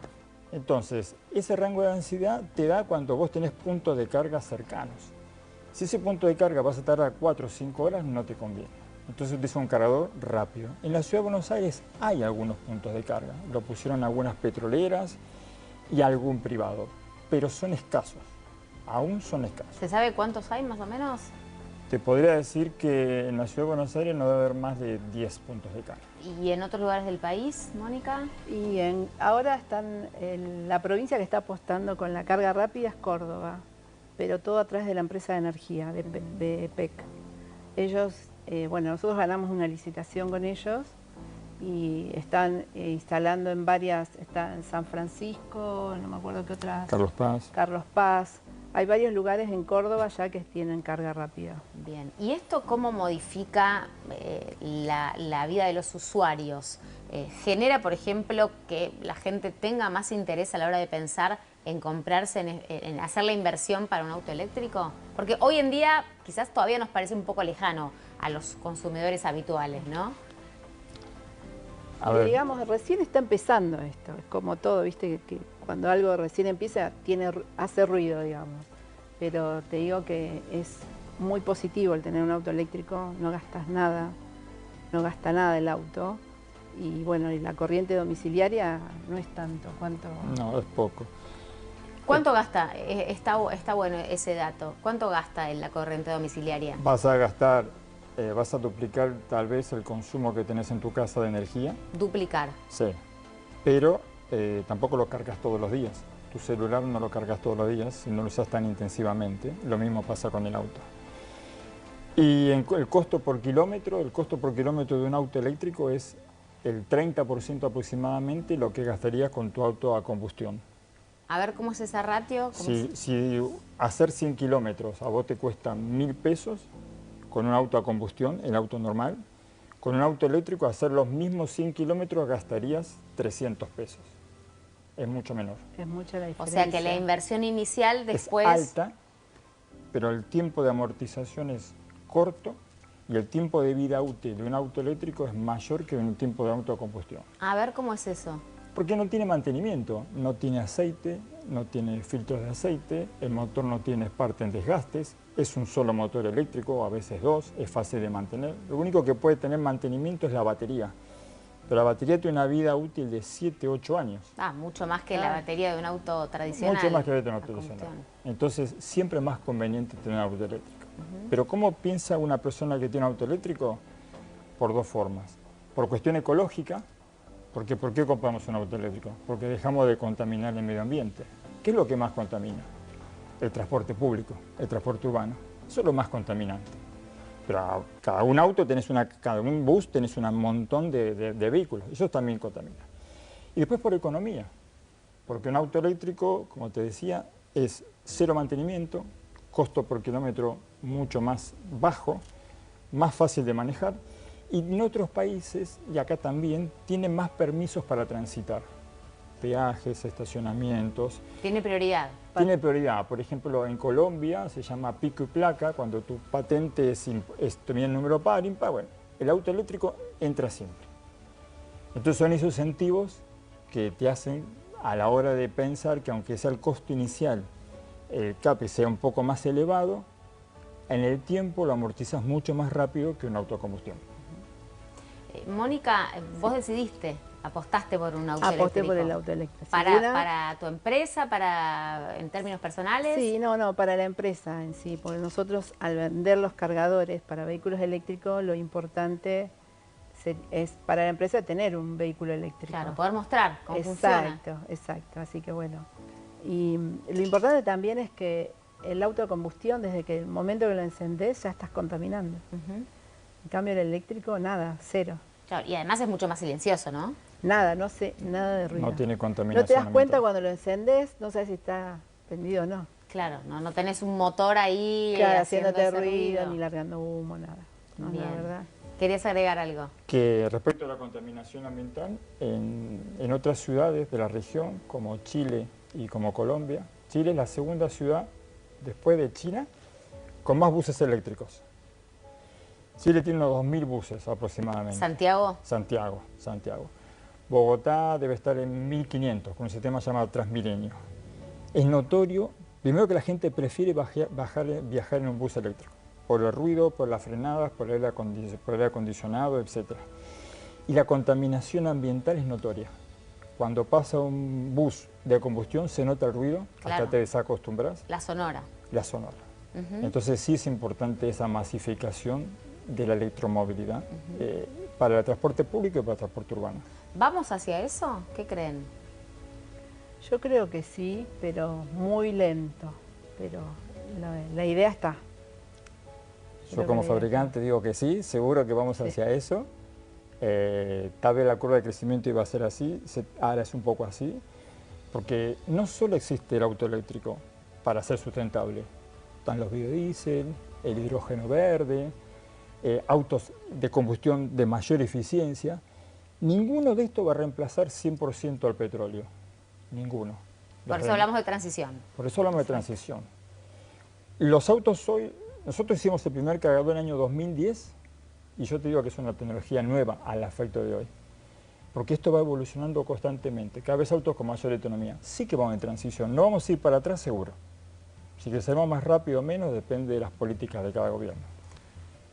Entonces, ese rango de ansiedad te da cuando vos tenés puntos de carga cercanos. Si ese punto de carga vas a tardar 4 o 5 horas, no te conviene. Entonces utiliza un cargador rápido. En la Ciudad de Buenos Aires hay algunos puntos de carga. Lo pusieron algunas petroleras y algún privado, pero son escasos. Aún son escasos. ¿Se sabe cuántos hay más o menos? Te podría decir que en la Ciudad de Buenos Aires no debe haber más de 10 puntos de carga. ¿Y en otros lugares del país, Mónica? Y ahora están, la provincia que está apostando con la carga rápida es Córdoba, pero todo a través de la empresa de energía, de PEC. Ellos, bueno, nosotros ganamos una licitación con ellos y están instalando en varias, está en San Francisco, no me acuerdo qué otras. Carlos Paz. Carlos Paz. Hay varios lugares en Córdoba ya que tienen carga rápida. Bien. ¿Y esto cómo modifica la vida de los usuarios? ¿Genera, por ejemplo, que la gente tenga más interés a la hora de pensar en comprarse, en hacer la inversión para un auto eléctrico? Porque hoy en día quizás todavía nos parece un poco lejano a los consumidores habituales, ¿no? Y digamos, recién está empezando esto, es como todo, viste, que cuando algo recién empieza hace ruido, digamos. Pero te digo que es muy positivo el tener un auto eléctrico, no gastas nada. no gasta nada el auto. Y bueno, y la corriente domiciliaria no es tanto. ¿Cuánto? No, es poco. ¿Cuánto gasta? Está bueno ese dato. ¿Cuánto gasta en la corriente domiciliaria? Vas a gastar, vas a duplicar tal vez el consumo que tenés en tu casa de energía. Duplicar. Sí, pero tampoco lo cargas todos los días. Tu celular no lo cargas todos los días si no lo usas tan intensivamente. Lo mismo pasa con el auto. Y el costo por kilómetro de un auto eléctrico es el 30% aproximadamente lo que gastarías con tu auto a combustión. A ver, ¿cómo es esa ratio? Si hacer 100 kilómetros a vos te cuesta 1.000 pesos con un auto a combustión, el auto normal, con un auto eléctrico hacer los mismos 100 kilómetros gastarías 300 pesos. Es mucho menor. Es mucha la diferencia. O sea que la inversión inicial después... Es alta, pero el tiempo de amortización es corto y el tiempo de vida útil de un auto eléctrico es mayor que un tiempo de auto a combustión. A ver, ¿cómo es eso? Porque no tiene mantenimiento, no tiene aceite, no tiene filtros de aceite, el motor no tiene parte en desgastes, es un solo motor eléctrico, a veces dos, es fácil de mantener. Lo único que puede tener mantenimiento es la batería, pero la batería tiene una vida útil de 7-8 años. Mucho más que la batería de un auto tradicional. Mucho más que la de un auto tradicional. Entonces, siempre es más conveniente tener un auto eléctrico. Pero ¿cómo piensa una persona que tiene un auto eléctrico? Por dos formas. Por cuestión ecológica. Porque ¿por qué compramos un auto eléctrico? Porque dejamos de contaminar el medio ambiente. ¿Qué es lo que más contamina? El transporte público, el transporte urbano. Eso es lo más contaminante. Pero cada un auto cada un bus tenés un montón de vehículos. Eso también contamina. Y después por economía. Porque un auto eléctrico, como te decía, es cero mantenimiento, costo por kilómetro mucho más bajo, más fácil de manejar. Y en otros países, y acá también, tienen más permisos para transitar. Peajes, estacionamientos. ¿Tiene prioridad? Tiene prioridad. Por ejemplo, en Colombia se llama pico y placa, cuando tu patente es también número par, impar, bueno, el auto eléctrico entra siempre. Entonces son esos incentivos que te hacen a la hora de pensar que aunque sea el costo inicial, el CAPEX sea un poco más elevado, en el tiempo lo amortizas mucho más rápido que un auto a combustión. Mónica, vos decidiste, apostaste por un auto eléctrico. Aposté por el auto eléctrico. ¿Para tu empresa, en términos personales? Sí, no, para la empresa en sí, porque nosotros al vender los cargadores para vehículos eléctricos, lo importante es para la empresa tener un vehículo eléctrico. Claro, poder mostrar cómo funciona. Exacto, así que bueno. Y lo importante también es que el auto de combustión, desde que el momento que lo encendés, ya estás contaminando. En cambio el eléctrico, nada, cero. Claro, y además es mucho más silencioso, ¿no? Nada de ruido. No tiene contaminación. No te das cuenta cuando lo encendés, no sabes si está prendido o no. Claro, no tenés un motor ahí haciéndote ruido, ni largando humo, nada. No, bien. La verdad. ¿Querías agregar algo? Que respecto a la contaminación ambiental, en otras ciudades de la región, como Chile y como Colombia, Chile es la segunda ciudad, después de China, con más buses eléctricos. Chile tiene unos 2.000 buses aproximadamente. ¿Santiago? Santiago. Bogotá debe estar en 1.500, con un sistema llamado Transmilenio. Es notorio, primero que la gente prefiere viajar en un bus eléctrico, por el ruido, por las frenadas, por el aire acondicionado, etc. Y la contaminación ambiental es notoria. Cuando pasa un bus de combustión se nota el ruido, claro. Hasta te desacostumbras. La sonora. Entonces sí es importante esa masificación de la electromovilidad para el transporte público y para el transporte urbano. ¿Vamos hacia eso? ¿Qué creen? Yo creo que sí, pero muy lento. Pero la idea está. Yo como fabricante digo que sí, seguro que vamos hacia eso. Tal vez la curva de crecimiento iba a ser así, ahora es un poco así, porque no solo existe el auto eléctrico para ser sustentable, están los biodiesel, el hidrógeno verde, autos de combustión de mayor eficiencia. Ninguno de estos va a reemplazar 100% al petróleo, ninguno. Por eso hablamos de transición. Por eso hablamos de transición. Los autos hoy, nosotros hicimos el primer cargador en el año 2010, y yo te digo que es una tecnología nueva al efecto de hoy, porque esto va evolucionando constantemente, cada vez autos con mayor autonomía. Sí que vamos en transición, no vamos a ir para atrás seguro. Si creceremos más rápido o menos depende de las políticas de cada gobierno.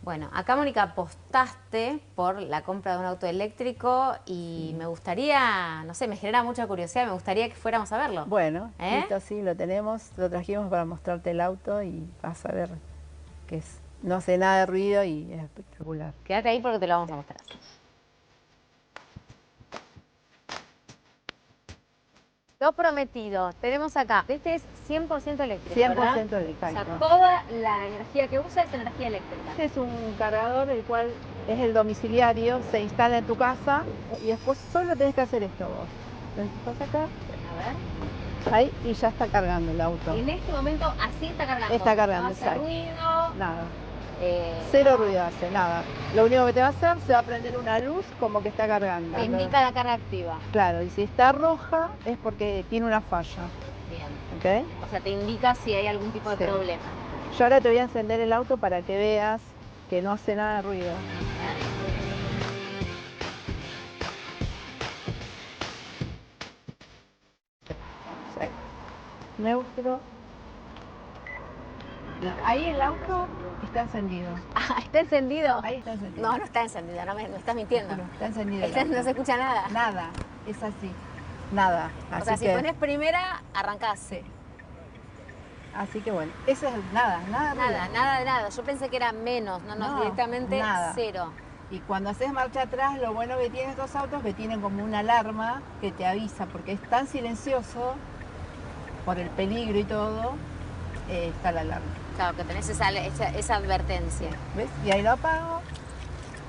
Bueno, acá, Mónica, apostaste por la compra de un auto eléctrico y me gustaría, no sé, me genera mucha curiosidad, me gustaría que fuéramos a verlo. Bueno, esto sí, lo tenemos, lo trajimos para mostrarte el auto y vas a ver que no hace nada de ruido y es espectacular. Quédate ahí porque te lo vamos a mostrar. Lo prometido, tenemos acá, este es 100% eléctrico, 100% ¿verdad? eléctrico. O sea, toda la energía que usa es energía eléctrica. Este es un cargador, el cual es el domiciliario, se instala en tu casa y después solo tenés que hacer esto vos. Entonces acá, A ver. ahí, y ya está cargando el auto. En este momento así está cargando. Está cargando, no hace exacto. ruido. Nada. Cero ruido hace, nada. Lo único que te va a hacer, se va a prender una luz como que está cargando. Te indica la carga activa. Claro, y si está roja es porque tiene una falla. Bien. ¿Ok? O sea, te indica si hay algún tipo de problema. Yo ahora te voy a encender el auto para que veas que no hace nada de ruido. Neutro. Ahí el auto está encendido. Ah, ¿está encendido? Ahí está encendido. No, no está encendido, no me estás mintiendo. No, está encendido. No se escucha nada. Nada, es así. Nada. Así O sea, si que, pones primera, arrancás. así que bueno, eso es nada. Nada. Yo pensé que era menos, no, directamente nada. cero. Y cuando haces marcha atrás, lo bueno que tienen estos autos es que tienen como una alarma que te avisa, porque es tan silencioso, por el peligro y todo, está la alarma. Claro, que tenés esa advertencia. ¿Ves? Y ahí lo apago.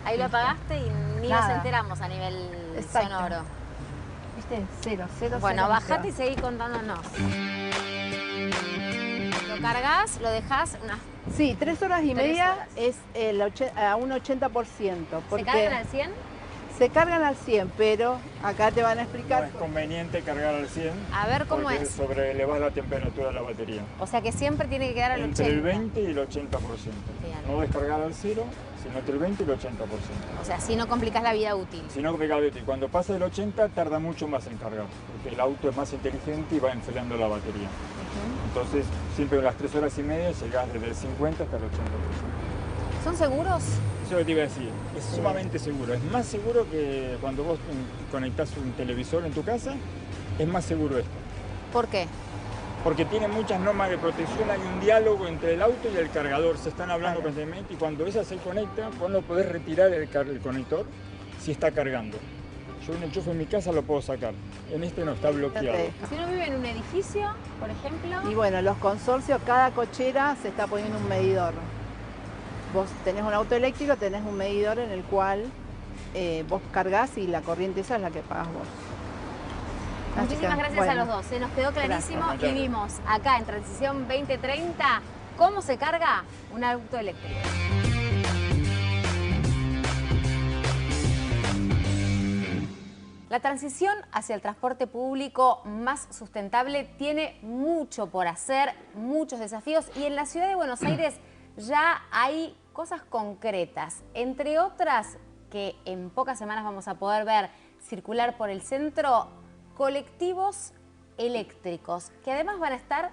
Ahí lo apagaste y ni Nada. nos enteramos a nivel Exacto. sonoro. ¿Viste? Cero. Bueno, bajate y seguí contándonos. Lo cargas, lo dejás unas... Sí, 3 horas y 3 media horas. es a un 80%. Porque ¿Se cargan al 100? se cargan al 100, pero acá te van a No explicar. es conveniente cargar al 100. A ver cómo porque es. sobrelevas la temperatura de la batería. O sea que siempre tiene que quedar al 80. Entre el 20 y el 80%. Bien. No descargar al 0, sino entre el 20 y el 80%. O sea, si no complicás la vida útil. Si no, cuando pasa el 80 tarda mucho más en cargar, porque el auto es más inteligente y va enfriando la batería. Entonces, siempre en las 3 horas y media llegás desde el 50 hasta el 80%. ¿Son seguros? Eso que te iba a decir, es sumamente seguro. Es más seguro que cuando vos conectás un televisor en tu casa, es más seguro esto. ¿Por qué? Porque tiene muchas normas de protección, hay un diálogo entre el auto y el cargador, se están hablando constantemente y cuando esa se conecta, vos no podés retirar el conector si está cargando. Yo un enchufe en mi casa lo puedo sacar, en este no está bloqueado. Si uno vive en un edificio, por ejemplo... Y bueno, los consorcios, cada cochera se está poniendo un medidor. Vos tenés un auto eléctrico, tenés un medidor en el cual vos cargas y la corriente esa es la que pagas vos. Muchísimas gracias a los dos, se nos quedó clarísimo y vimos acá en Transición 2030 cómo se carga un auto eléctrico. La transición hacia el transporte público más sustentable tiene mucho por hacer, muchos desafíos y en la ciudad de Buenos Aires ya hay cosas concretas, entre otras que en pocas semanas vamos a poder ver circular por el centro colectivos eléctricos, que además van a estar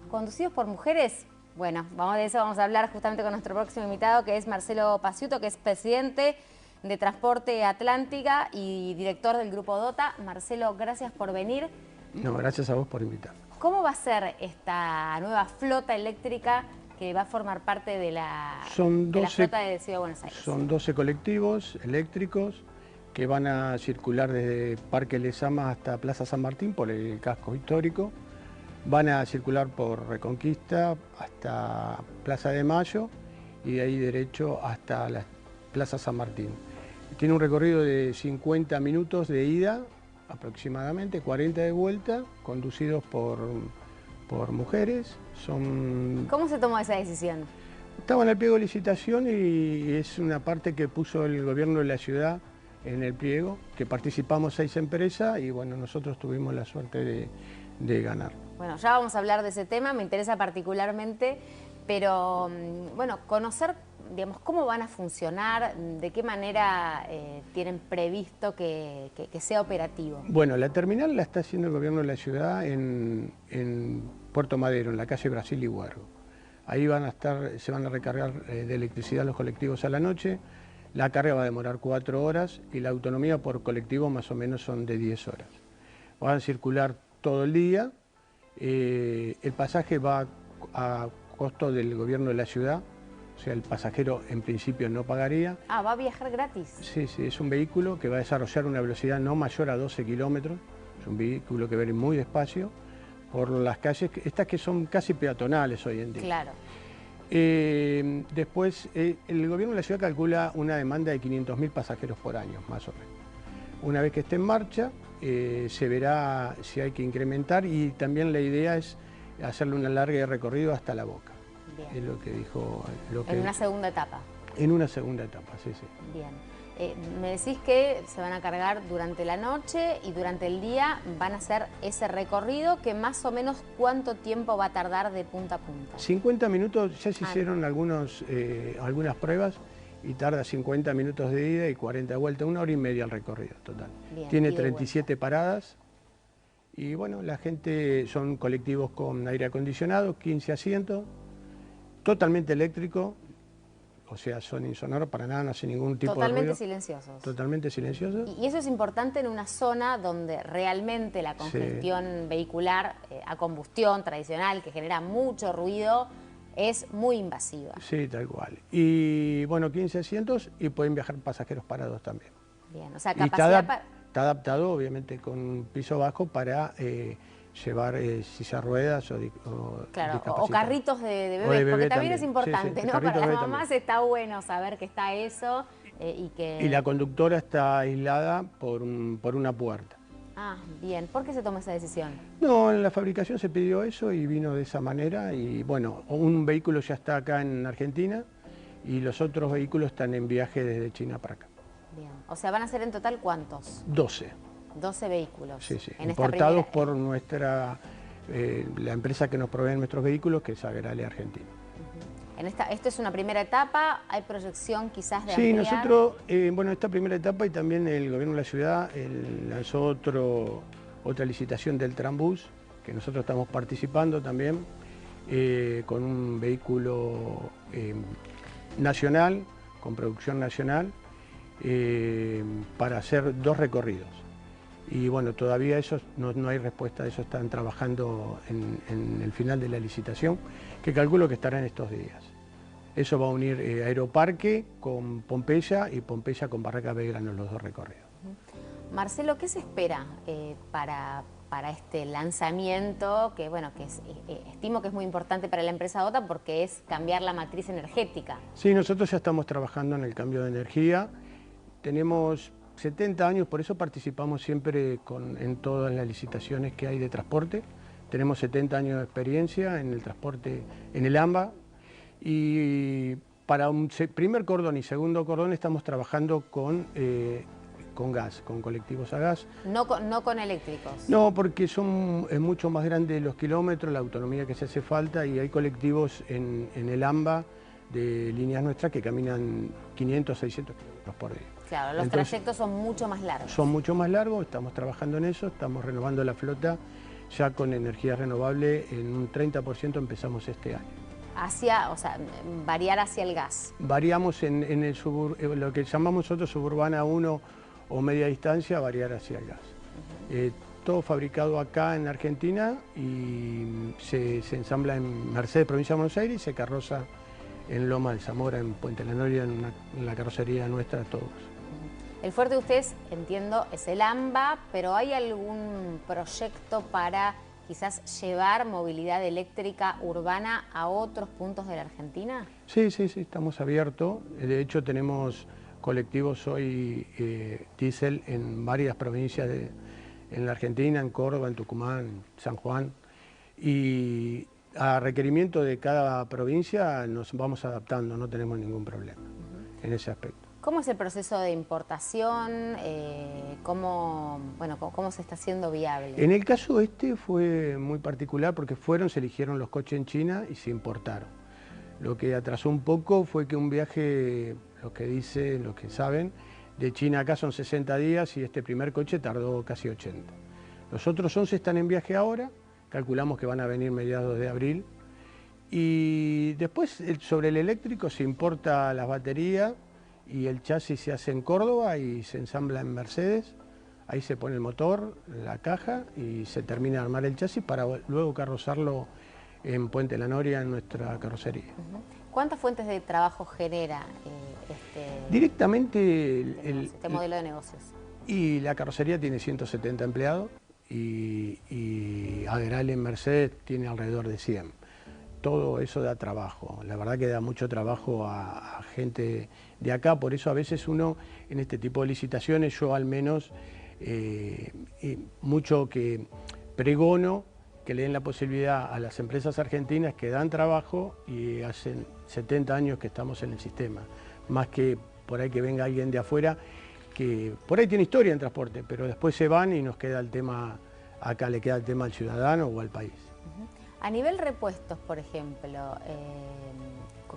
conducidos por mujeres. Bueno, de eso vamos a hablar justamente con nuestro próximo invitado, que es Marcelo Paciuto, que es presidente de Transporte Atlántica y director del Grupo DOTA. Marcelo, gracias por venir. No, gracias a vos por invitarme. ¿Cómo va a ser esta nueva flota eléctrica que va a formar parte de la flota de Ciudad de Buenos Aires? Son 12 colectivos eléctricos que van a circular desde Parque Lezama hasta Plaza San Martín por el casco histórico. Van a circular por Reconquista hasta Plaza de Mayo y de ahí derecho hasta la Plaza San Martín. Tiene un recorrido de 50 minutos de ida, aproximadamente 40 de vuelta, conducidos por mujeres. ¿Cómo se tomó esa decisión? Estaba en el pliego de licitación y es una parte que puso el gobierno de la ciudad en el pliego, que participamos 6 empresas y bueno, nosotros tuvimos la suerte de ganar. Bueno, ya vamos a hablar de ese tema, me interesa particularmente, pero bueno, conocer, digamos, cómo van a funcionar, de qué manera tienen previsto que sea operativo. Bueno, la terminal la está haciendo el gobierno de la ciudad en Puerto Madero, en la calle Brasil y Huergo. Ahí se van a recargar de electricidad los colectivos a la noche. La carga va a demorar 4 horas y la autonomía por colectivo más o menos son de 10 horas. Van a circular todo el día. El pasaje va a costo del gobierno de la ciudad, o sea, el pasajero en principio no pagaría. Ah, ¿va a viajar gratis? Sí, sí, es un vehículo que va a desarrollar una velocidad no mayor a 12 kilómetros. Es un vehículo que va a ir muy despacio por las calles, estas que son casi peatonales hoy en día. Claro. Después, el gobierno de la ciudad calcula una demanda de 500.000 pasajeros por año, más o menos. Una vez que esté en marcha, se verá si hay que incrementar y también la idea es hacerle una larga de recorrido hasta La Boca. Bien. Es lo que dijo... En una segunda etapa. En una segunda etapa, sí, sí. Bien. Me decís que se van a cargar durante la noche y durante el día van a hacer ese recorrido que más o menos ¿cuánto tiempo va a tardar de punta a punta? 50 minutos, ya se hicieron algunas pruebas y tarda 50 minutos de ida y 40 de vuelta, 1 hora y media el recorrido total. Bien, tiene 37 paradas y bueno, la gente son colectivos con aire acondicionado, 15 asientos, totalmente eléctrico. O sea, son insonoros, para nada, no hace ningún tipo de ruido. Totalmente silenciosos. Totalmente silenciosos. Y eso es importante en una zona donde realmente la congestión vehicular a combustión tradicional, que genera mucho ruido, es muy invasiva. Sí, tal cual. Y bueno, 15 asientos y pueden viajar pasajeros parados también. Bien, o sea, capacidad para... Está adaptado, obviamente, con un piso bajo para... llevar silla ruedas claro, o carritos de bebés, porque también es importante, ¿no? Para las mamás está bueno saber que está eso y que... Y la conductora está aislada por una puerta. Ah, bien. ¿Por qué se toma esa decisión? No, en la fabricación se pidió eso y vino de esa manera y bueno, un vehículo ya está acá en Argentina y los otros vehículos están en viaje desde China para acá. Bien. O sea, ¿van a ser en total cuántos? 12. 12 vehículos. Sí, sí. En Importados por nuestra, la empresa que nos provee nuestros vehículos, que es Agrale Argentina. Esto es una primera etapa, ¿hay proyección quizás de ampliar? Sí, nosotros, bueno, esta primera etapa y también el gobierno de la ciudad lanzó otra licitación del Trambús, que nosotros estamos participando también, con un vehículo nacional, con producción nacional, para hacer 2 recorridos. Y bueno, todavía eso no hay respuesta, eso están trabajando en el final de la licitación, que calculo que estará en estos días. Eso va a unir Aeroparque con Pompeya y Pompeya con Barraca Belgrano, los 2 recorridos. Marcelo, ¿qué se espera para este lanzamiento? Que bueno, estimo que es muy importante para la empresa OTA porque es cambiar la matriz energética. Sí, nosotros ya estamos trabajando en el cambio de energía. Tenemos 70 años, por eso participamos siempre en todas las licitaciones que hay de transporte. Tenemos 70 años de experiencia en el transporte, en el AMBA. Y para un primer cordón y segundo cordón estamos trabajando con gas, con colectivos a gas. No con eléctricos. No, porque es mucho más grandes los kilómetros, la autonomía que se hace falta y hay colectivos en el AMBA de líneas nuestras que caminan 500, 600 kilómetros por día. Claro, los trayectos son mucho más largos. Son mucho más largos, estamos trabajando en eso, estamos renovando la flota ya con energía renovable, en un 30% empezamos este año. O sea, variar hacia el gas. Variamos en lo que llamamos nosotros suburbana 1 o media distancia, variar hacia el gas. Todo fabricado acá en Argentina y se ensambla en Mercedes, provincia de Buenos Aires, y se carroza en Loma de Zamora, en Puente La Noria, en la carrocería nuestra, todos. El fuerte de ustedes, entiendo, es el AMBA, pero ¿hay algún proyecto para quizás llevar movilidad eléctrica urbana a otros puntos de la Argentina? Sí, sí, sí, estamos abiertos. De hecho, tenemos colectivos hoy diésel en varias provincias en la Argentina, en Córdoba, en Tucumán, en San Juan. Y a requerimiento de cada provincia nos vamos adaptando, no tenemos ningún problema en ese aspecto. ¿Cómo es el proceso de importación? ¿Cómo se está haciendo viable? En el caso fue muy particular porque se eligieron los coches en China y se importaron. Lo que atrasó un poco fue que un viaje, los que saben, de China acá son 60 días y este primer coche tardó casi 80. Los otros 11 están en viaje ahora, calculamos que van a venir mediados de abril Y después sobre el eléctrico se importa las baterías y el chasis se hace en Córdoba y se ensambla en Mercedes. Ahí se pone el motor, la caja y se termina de armar el chasis para luego carrozarlo en Puente La Noria, en nuestra carrocería. ¿Cuántas fuentes de trabajo genera Directamente este modelo de negocios? Y la carrocería tiene 170 empleados y Agral en Mercedes tiene alrededor de 100. Todo eso da trabajo, la verdad que da mucho trabajo a gente de acá, por eso a veces uno en este tipo de licitaciones, yo al menos mucho que pregono que le den la posibilidad a las empresas argentinas que dan trabajo y hacen 70 años que estamos en el sistema, más que por ahí que venga alguien de afuera que por ahí tiene historia en transporte, pero después se van y nos queda el tema, acá le queda el tema al ciudadano o al país. A nivel repuestos, por ejemplo,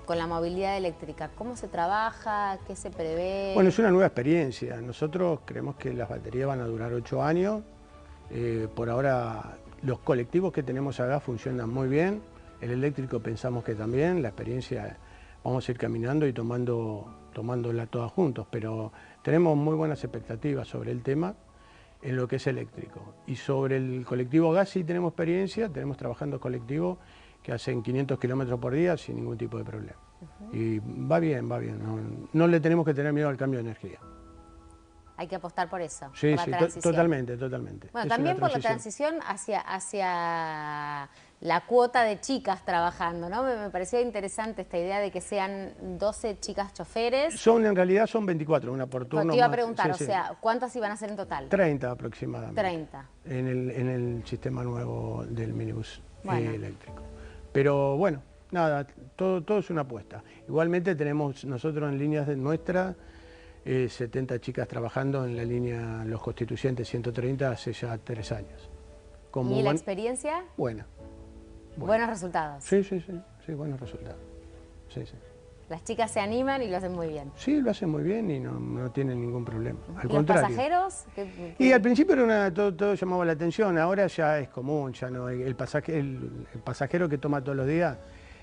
con la movilidad eléctrica, ¿cómo se trabaja? ¿Qué se prevé? Bueno, es una nueva experiencia. Nosotros creemos que las baterías van a durar 8 años. Por ahora los colectivos que tenemos acá funcionan muy bien. El eléctrico pensamos que también. La experiencia vamos a ir caminando y tomándola todas juntos. Pero tenemos muy buenas expectativas sobre el tema en lo que es eléctrico. Y sobre el colectivo gas sí tenemos experiencia. Tenemos trabajando colectivos que hacen 500 kilómetros por día sin ningún tipo de problema. Y va bien, va bien. No le tenemos que tener miedo al cambio de energía. Hay que apostar por eso, sí, por la transición. Totalmente, totalmente. Bueno, también por la transición hacia la cuota de chicas trabajando, ¿no? Me pareció interesante esta idea de que sean 12 chicas choferes. En realidad son 24, una por turno. Te iba a preguntar, o sea, ¿cuántas iban a ser en total? 30 aproximadamente. 30. En el sistema nuevo del minibús eléctrico. Pero bueno, nada, todo es una apuesta. Igualmente tenemos nosotros en líneas de nuestra 70 chicas trabajando en la línea Los Constituyentes 130 hace ya 3 años. ¿Y la experiencia? Buena. ¿Buenos resultados? Sí, buenos resultados. Sí. Las chicas se animan y lo hacen muy bien. Sí, lo hacen muy bien y no tienen ningún problema. Al contrario. ¿Los pasajeros? Y al principio era todo llamaba la atención, ahora ya es común, ya no el pasajero que toma todos los días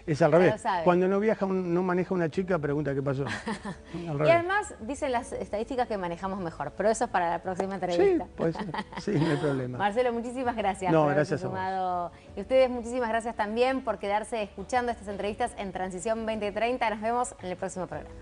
es al revés. Cuando no viaja, no maneja una chica, pregunta qué pasó. Y además dicen las estadísticas que manejamos mejor, pero eso es para la próxima entrevista. Sí, pues sí, no hay problema. Marcelo, muchísimas gracias por haberse sumado. Y ustedes muchísimas gracias también por quedarse escuchando estas entrevistas en Transición 2030. Nos vemos en el próximo programa.